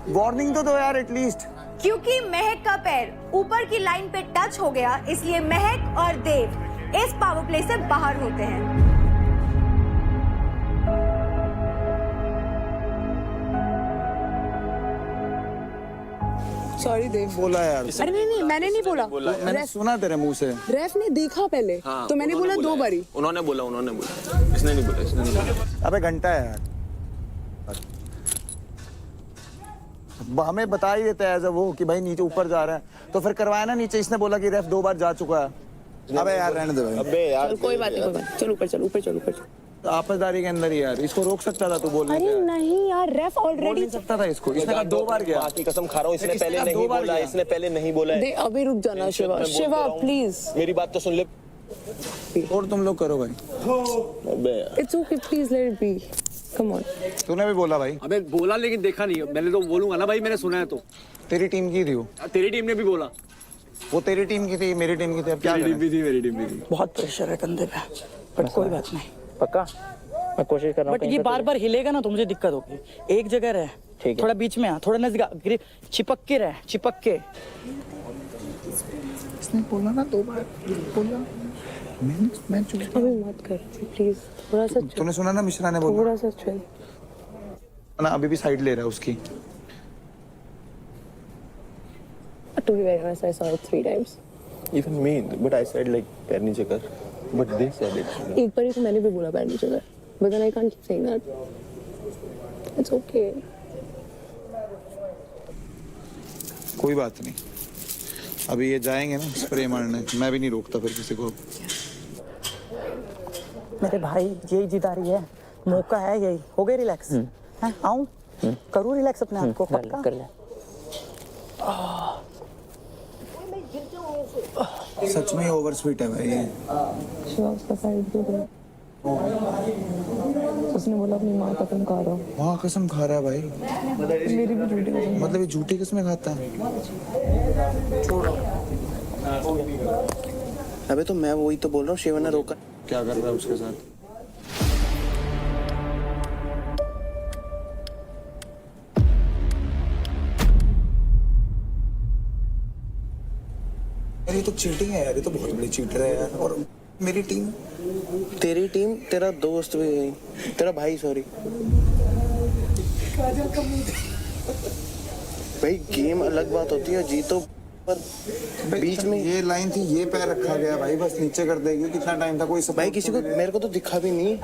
वार्निंग तो दो यार एटलीस्ट। क्योंकि महक का पैर ऊपर की लाइन पे टच हो गया, इसलिए महक और देव इस पावर प्ले से बाहर होते हैं। सॉरी देव। बोला यार। अरे नहीं मैंने नहीं बोला। मैंने सुना तेरे मुंह से। रेफ ने देखा पहले, तो मैंने बोला 2 बारी। उन्होंने बोला, इसने नहीं बोला। अबे घंटा है यार, हमें बता ही देता है वो कि भाई नीचे ऊपर जा रहा है, तो फिर करवाया ना नीचे। इसने बोला कि रेफ 2 बार जा चुका है। अबे यार रहने दे भाई। अबे यार कोई बात नहीं, चल ऊपर चल। आपसदारी के अंदर ही यार, इसको रोक सकता था तू बोलने से। अरे नहीं यार, रेफ ऑलरेडी सकता था इसको। इसने कहा 2 बार गया। की कसम खा रहा हूँ, इसने पहले नहीं बोला, इसने पहले नहीं बोला है। अभी रुक जाना शिवा प्लीज। मेरी बात तो सुन ले। और तुम लोग करो भाई। It's okay, please let it be. Come on. तूने भी बोला भाई। अबे बोला लेकिन देखा नहीं। मैंने तो बोलूंगा ना भाई, मैंने सुना है तो। तेरी टीम की थी वो। तेरी टीम ने भी बोला। वो तेरी टीम की थी, मेरी टीम की थी। अब क्या करें? मेरी टीम भी थी। बहुत प्रेशर है कंधे पे, बट कोई बात नहीं। पक्का मैं कोशिश कर रहा हूँ। बट ये बार बार हिलेगा ना तो मुझे दिक्कत होगी। एक जगह रहे, ठीक है। थोड़ा बीच में आ, थोड़ा नजदीक, चिपक के रहे, चिपक के। इसने बोला ना 2 बार बोला। मैं चुप। अभी मत कर प्लीज, थोड़ा सा। तूने सुना ना मिश्रा ने बोला? थोड़ा सा चिल ना, अभी भी साइड ले रहा है उसकी। To be very honest, I saw it 3 times. Even me, but I said like पैर नीचे कर, but they said it. एक बार ही तो मैंने भी बोला पैर नीचे कर, but then I can't keep saying that. It's okay. कोई बात नहीं, अभी ये जाएंगे ना स्प्रे मारने, मैं भी नहीं रोकता फिर किसी को। मेरे भाई यही जिद आ रही है, मौका है यही। हो गए रिलैक्स? हैं आऊं? करूं रिलैक्स अपने आप को? पक्का कर ले। सच में ओवर स्वीट है भाई। शिवा उसका साइड दे दो। उसने बोला अपनी माँ का कसम खा रहा हूँ। माँ कसम खा रहा है भाई? मेरी भी झूठी कसम। मतलब ये झूठी किस्में खाता है? अबे तो मैं वही तो बोल रहा हूँ, शिवा ने रोका। क्या कर रहा है उसके साथ? यार ये तो चीटिंग है यार, ये तो बहुत बड़ी चीटर है यार। और मेरी टीम, तेरी टीम, तेरा दोस्त भी, तेरा भाई, सॉरी। भाई गेम अलग बात होती है, जीतो पर बीच में ये लाइन थी, ये पैर रखा गया भाई, बस नीचे कर देगी। कितना टाइम था, कोई भाई किसी को मेरे को तो दिखा भी नहीं।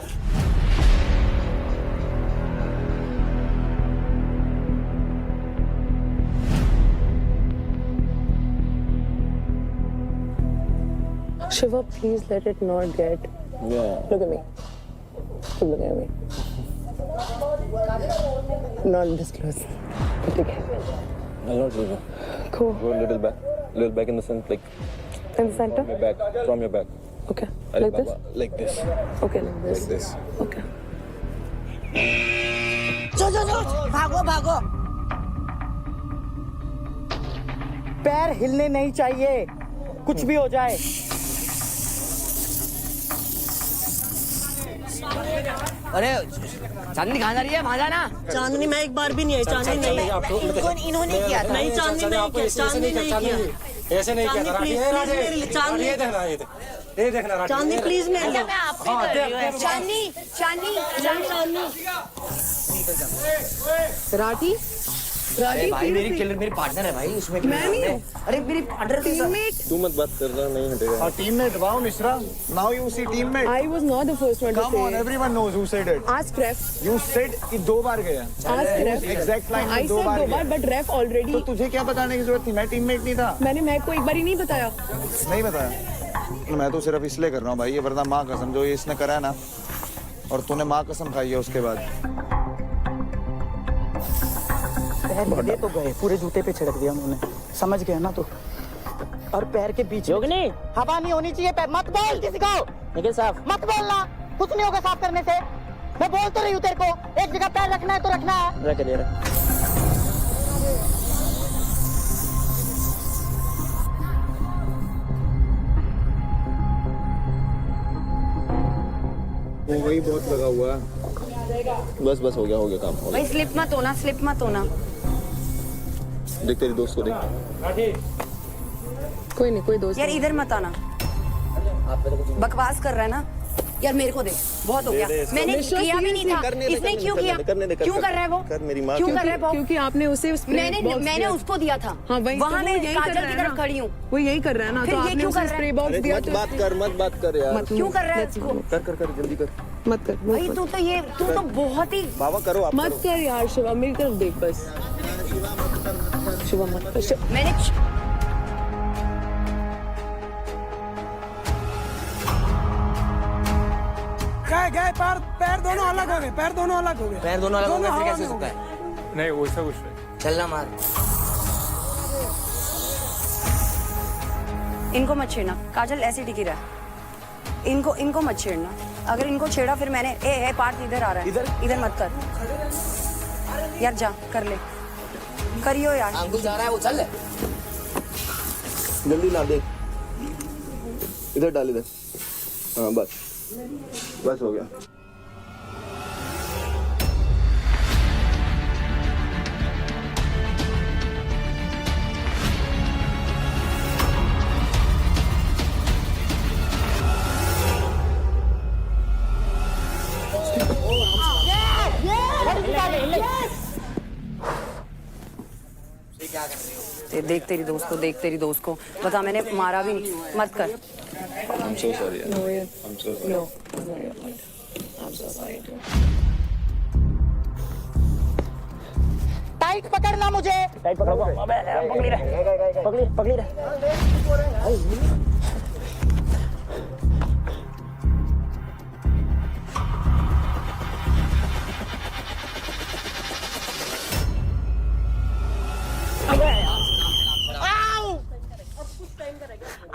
Shiva, please let it not get. Yeah. Look at me. Look at me. Not this close. Okay. I'll not leave you. Cool. Go a little back in the sense like In the center? from your back. Okay. Ali Like this? Baba, like this. Okay, like this. Like this. Okay. भागो भागो। पैर हिलने नहीं चाहिए, कुछ भी हो जाए। अरे चांदनी कहाँ जा रही है? वहाँ जाना। चांदनी मैं एक बार भी नहीं आई, चांदनी नहीं। इन्होंने किया था। नहीं चांदनी नहीं किया, चांदनी नहीं किया। ऐसे नहीं किया था। चांदनी ये देखना राठी। चांदनी प्लीज मेरे लिए। चांदनी चांदनी चांदनी राठी? अरे भाई मेरी पार्टनर है भाई, उसमें मैं नहीं हूँ। अरे मेरी पार्टनर Teammate. तू मत बात कर रहा, नहीं हटेगा। और teammate wow Mishra, now you see teammate. I was not the first one to Come on, say. everyone knows who said it. Ask ref. You said कि 2 बार गया। Ask ref. Exact line I में 2 said बार 2 गया। बार, but ref already. तो तुझे क्या बताने की जरूरत थी? मैं टीममेट नहीं था। मैंने मैं को एक बार ही नहीं बताया। नहीं बताया। मैं तो सिर्फ इसलिए कर रहा हूँ भाई, ये वरना माँ कसम जो ये इसने करा है ना, और तूने माँ कसम खाई है उसके बाद। पैर तो गए, पूरे जूते पे छिड़क दिया उन्होंने, समझ गया ना? तो और पैर के बीच योगिनी, हवा नहीं होनी चाहिए। पैर मत बोल किसी को, निखिल साहब। मत बोलना, कुछ नहीं होगा साफ करने से। मैं बोल तो रही हूँ तेरे को, एक जगह पैर रखना है तो रखना है। रख दे रहा। वही बहुत लगा हुआ है। बस हो गया काम। भाई स्लिप मत होना, स्लिप मत होना। देख तेरी दोस्त को देख। कोई नहीं, कोई दोस्त यार इधर मत आना, बकवास कर रहा है ना यार। मेरे को दे, बहुत हो गया। मैंने किया भी नहीं था, इसने क्यों किया? क्यों कर रहा है वो? क्यों कर रहा है वो? क्योंकि आपने उसे मैंने उसको दिया था। हाँ, वही वहाँ तो मैं वो यही कर काजल रहा की है तरफ ना। खड़ी हूँ। वो यही कर रहा है ना, फिर तो ये आपने क्यों उसे कर रहा है? स्प्रे बॉक्स दिया तो मत बात कर यार। क्यों कर रहा है इसको? कर जल्दी कर। मत कर भाई तू तो बहुत ही बाबा करो आप। मत कर यार शिवा, मेरी तरफ देख बस। शिवा मत कर। मैंने गए पैर दोनों अलग हो गए, पैर दोनों अलग हो गए। पैर दोनों अलग हो गए, फिर हवा कैसे में हो हो सकता है? नहीं वैसा कुछ नहीं। चलना मार। इनको मत छेड़ना, काजल ऐसे टिकी रहा। इनको मत छेड़ना। अगर इनको छेड़ा फिर मैंने ए पार्थ इधर आ रहा है, इधर मत कर यार। जा कर ले, करियो यार। अंकुल जा रहा है, वो चल ले। जल्दी ला दे, इधर डाल इधर। हाँ बस हो गया। देख तेरी दोस्त को बता, मैंने मारा भी नहीं। मत कर। I'm so sorry यार। I'm so sorry। No, I'm so sorry too. Tight पकड़ना मुझे। टाइट पकड़ो। पकड़ी रहे।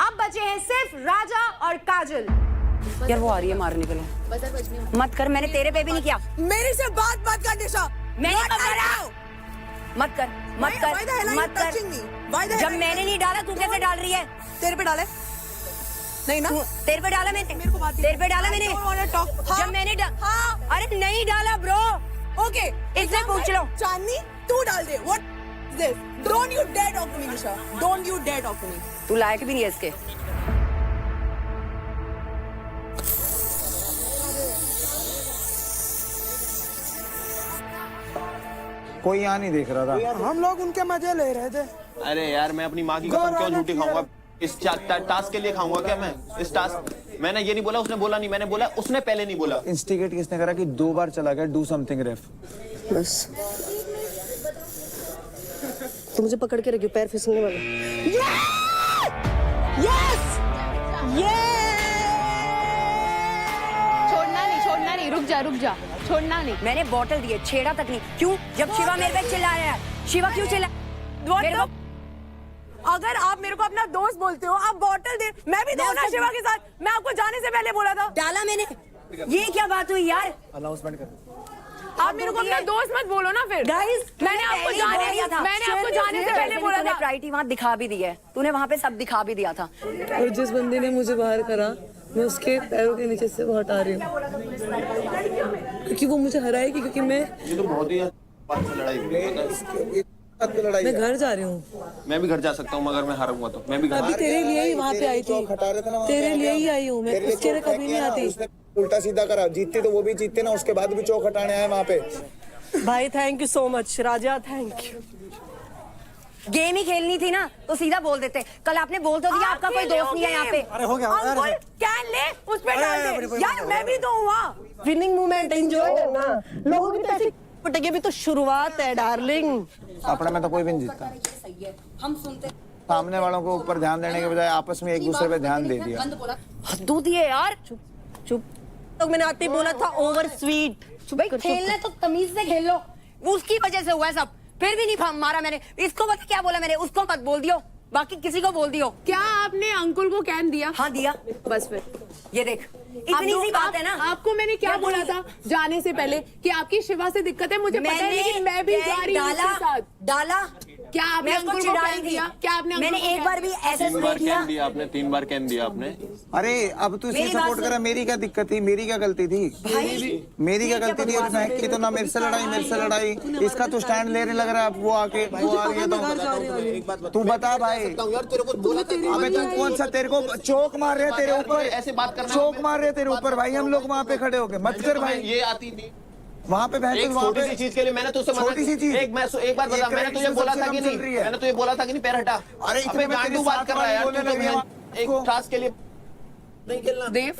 अब बचे हैं सिर्फ राजा और काजल। यार वो आ रही है मारने के लिए। मत कर, मैंने तेरे पे भी नहीं किया। मेरे से बात कर निशा। मैंने कब करा? मत कर। जब मैंने नहीं डाला तू कैसे डाल रही है? तेरे पे डाले नहीं ना? तेरे पे डाला मैंने। तेरे पे डाला मैंने। जब मैंने अरे नहीं डाला ब्रो। ओके, इससे पूछ लो। चांदनी तू डाल दे। What is this? Don't you dare talk to me, Nisha. Don't you dare talk to me. तू लायक भी नहीं है इसके। कोई यहाँ नहीं देख रहा था। हम लोग उनके मजे ले रहे थे। अरे यार मैं अपनी माँ की कसम क्यों झूठी खाऊंगा? इस टास्क के लिए खाऊंगा क्या मैं? इस टास्क मैंने ये नहीं बोला, उसने बोला नहीं, मैंने बोला उसने पहले नहीं बोला। इंस्टिगेट किसने करा कि 2 बार चला गया, डू समथिंग रेफ। बस तो मुझे पकड़ के रखियो, पैर फिसलने वाला। यस छोड़ना नहीं, रुक जा, छोड़ना नहीं। मैंने बॉटल दी है, छेड़ा तक नहीं। क्यों? जब शिवा मेरे पे चिल्ला रहा है, शिवा क्यों चिल्ला? अगर आप मेरे को अपना दोस्त बोलते हो, आप बॉटल दे, मैं भी दूं ना शिवा के साथ। मैं आपको जाने से पहले बोला था। डाला मैंने। ये क्या बात हुई यार? अनाउंसमेंट कर। आप मेरे को अपना दोस्त मत बोलो ना फिर। गाइस, मैंने आपको जाने से पहले बोला था। प्रायोरिटी वहाँ दिखा भी दी है, तूने वहाँ पे सब दिखा भी दिया था। और जिस बंदे ने मुझे बाहर करा, मैं उसके पैरों के नीचे से वो हटा रही हूँ, क्योंकि वो मुझे हराएगी। क्योंकि मैं ये तो बहुत ही लड़ाई हुई। मैं घर जा रही हूँ। मैं भी घर जा सकता हूँ मगर मैं हारूंगा तो मैं भी घर। अभी तेरे लिए ही वहाँ पे आई थी, तेरे लिए ही आई हूँ मैं, उसके लिए कभी नहीं आती। उल्टा सीधा करा, जीतती तो वो भी जीतते ना, उसके बाद भी चौक हटाने आए वहाँ पे। भाई thank you so much Raja, thank you. Game ही खेलनी थी ना तो सीधा बोल देते। कल आपने बोल तो दिया आपका कोई दोस्त नहीं है यहाँ पे। अरे हो गया। अंकुल कैन ले, उस पे डाल दे यार, मैं भी तो हूँ। विनिंग मोमेंट एंजॉय करना, लोगों की पैसे पटेगी भी तो शुरुआत है डार्लिंग। अपने में तो कोई भी नहीं जीतता। हम सुनते सामने वालों को ऊपर ध्यान देने के बजाय आपस में एक दूसरे पे ध्यान दे दिया। हद्दू दिए यार। चुप। तो मैंने आते ही बोला था ओवर स्वीट। भाई खेलना तो तमीज से खेल लो, उसकी वजह से हुआ है सब। फिर भी नहीं मारा मैंने इसको। पता क्या बोला मैंने? उसको मत बोल दियो, बाकी किसी को बोल दियो। क्या आपने अंकुल को कैन दिया? हाँ दिया। बस फिर ये देख, इतनी सी बात है ना। आपको मैंने क्या बोला था जाने से पहले कि आपकी शिवा से दिक्कत है, मुझे पता है, लेकिन मैं भी जा रही हूँ उसके साथ। डाला। क्या आपने अंकुल को कैन दिया? क्या आपने मैंने एक बार भी ऐसे दिया आपने? 3 बार कैन दिया आपने। अरे अब तू इसे सपोर्ट करा, मेरी क्या दिक्कत थी? मेरी क्या गलती थी? मेरी क्या गलती थी? महक की तो ना मेरे से लड़ाई, इसका तो स्टैंड लेने लग रहा है। अब वो आके वो आ गया तो तू बता भाई। अबे तू कौन सा, तेरे को चौक मार रहे तेरे ऊपर, ऐसे बात करना, चौक मार रहे तेरे ऊपर भाई। हम लोग वहाँ पे खड़े हो गए, मत कर भाई। ये आती थी वहाँ पे बहन, एक छोटी सी चीज के लिए मैंने तुझसे छोटी सी चीज। एक बार बता, मैंने तुझे बोला था कि नहीं? मैंने तुझे बोला था कि नहीं पैर हटा? अरे अबे गांडू बात कर रहा है यार तू तो। एक टास्क के लिए नहीं खेलना। देव,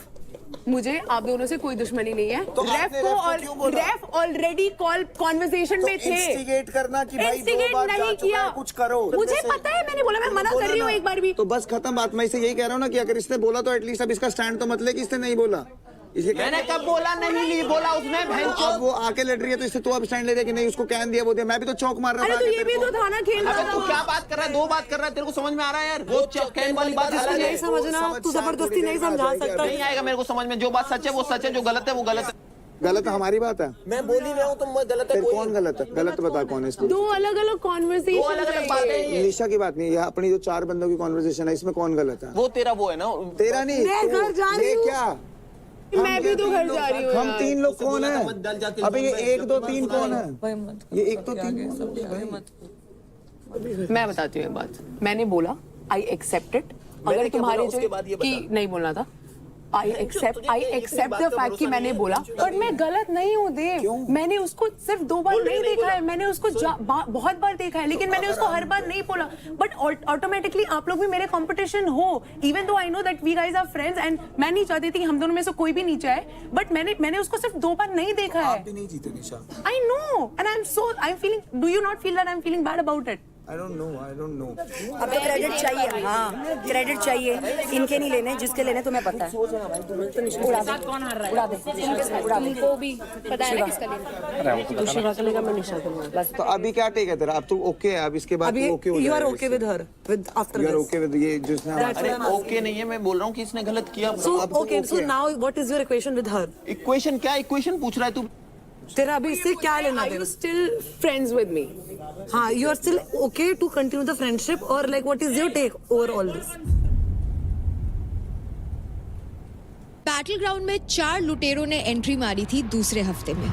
मुझे आप दोनों से कोई दुश्मनी नहीं है। तो रेफ ऑलरेडी कॉल कॉन्वर्सेशन में थे। इंस्टिगेट करना कि भाई इंस्टिगेट 2 बार जा नहीं चुका किया, है, कुछ करो। मुझे पता है, मैंने बोला मैं मना कर रही हूँ एक बार भी। तो बस खत्म बात। मैं इसे यही कह रहा हूँ ना कि अगर इसने बोला तो एटलीस्ट अब इसका स्टैंड तो मत ले कि इसने नहीं बोला। मैंने कब बोला नहीं बोला उसने? अब वो आके लड़ रही है तो इससे तू अब स्टैंड ले दे कि नहीं उसको कैन दिया वो दिया। मैं भी तो चौक मार रहा था। अरे तो ये भी तो था ना खेलना। अबे तू क्या बात कर रहा है? 2 बात कर रहा है, तेरे को समझ में आ रहा है यार? वो कैन वाली बात अलग है। नहीं समझना, तू जबरदस्ती नहीं समझा सकता। नहीं आएगा मेरे को समझ में। जो बात सच है वो सच है, जो गलत है वो गलत है। गलत हमारी बात है। मैं बोल ही रहा हूँ, तुम गलत है। कौन गलत है? गलत बता कौन है इसमें? 2 अलग अलग कॉन्वर्सेशन, 2 अलग अलग बातें हैं। निशा की बात नहीं, यह अपनी जो 4 बंदों की कॉन्वर्सेशन है, इसमें कौन गलत है? वो तेरा वो है ना। तेरा नहीं, मैं घर जा रही हूँ। क्या मैं भी तो घर जा रही हूँ। हम 3 लोग कौन है? अबे ये 1 2 3 कौन है? ये 1 2 3। मैं बताती हूँ एक बात। मैंने बोला आई एक्सेप्ट इट। अगर तुम्हारे जो कि नहीं बोलना था, आई एक्सेप्ट द फैक्ट कि मैंने बोला, बट मैं गलत नहीं हूँ देव। मैंने उसको सिर्फ 2 बार नहीं देखा है, मैंने उसको बहुत बार देखा है, लेकिन मैंने उसको हर बार नहीं बोला। बट ऑटोमेटिकली आप लोग भी मेरे कंपटीशन हो, even though I know that we guys are friends and मैं नहीं चाहती थी कि हम दोनों में से कोई भी नीचे आए, बट मैंने उसको सिर्फ 2 बार नहीं देखा है। आप भी नहीं जीते Nisha. I know and I am feeling, do you not feel that I am feeling bad about it? I don't know. अब तो क्रेडिट चाहिए। हाँ क्रेडिट चाहिए, इनके नहीं लेने, जिसके लेने तुम्हें पता है। उड़ा दे को भी पता है ना किसका लेना। तू शिवा का लेगा, मैं निशा का लूंगा। तो अभी क्या टेक है तेरा? अब तू ओके है? अब इसके बाद ओके हो यू आर जाएगा? Okay with her, with after You are okay with ये जिसने अरे ओके नहीं है, मैं बोल रहा हूँ कि इसने गलत किया। So okay, so now what is your equation with her? Equation क्या इक्वेशन पूछ रहा है तू? तेरा अभी इससे क्या लेना देना? You still friends with me? हाँ, you are still okay to continue the friendship और like what is your take over all this? Battle ground में 4 लुटेरों ने एंट्री मारी थी दूसरे हफ्ते में।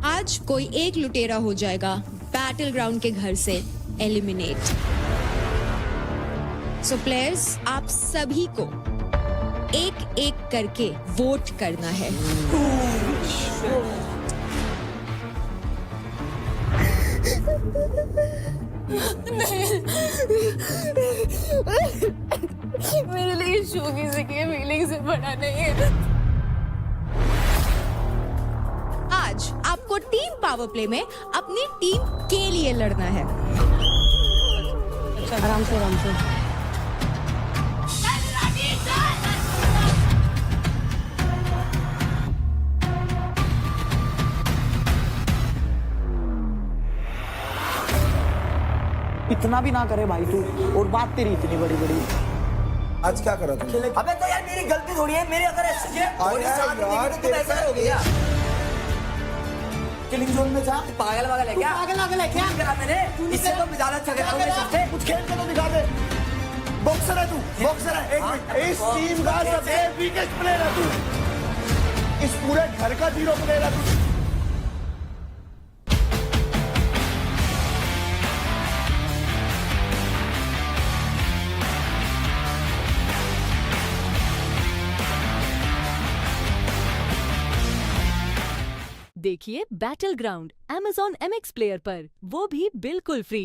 आज कोई एक लुटेरा हो जाएगा बैटल ग्राउंड के घर से एलिमिनेट। सो प्लेयर्स, आप सभी को एक एक करके वोट करना है। मेरे लिए शो किसी की फीलिंग से बड़ा नहीं है। आज आपको टीम पावर प्ले में अपनी टीम के लिए लड़ना है। आराम से आराम से। इतना भी ना करे भाई तू, और बात तेरी इतनी बड़ी बड़ी। आज क्या करा तुमने? अबे तो यार मेरी गलती थोड़ी है, मेरे अगर ऐसा हो गया। किलिंग जोन में जा। पागल वागल है क्या? पागल है क्या? करा मैंने, इससे तो ज्यादा अच्छा करा मेरे साथ। कुछ खेल के तो दिखा दे। बॉक्सर है तू, बॉक्सर है। एक मिनट, इस टीम का सबसे वीकेस्ट प्लेयर है तू, इस पूरे घर का 0 प्लेयर है तू। देखिए battle ground Amazon MX player पर, वो भी बिल्कुल फ्री।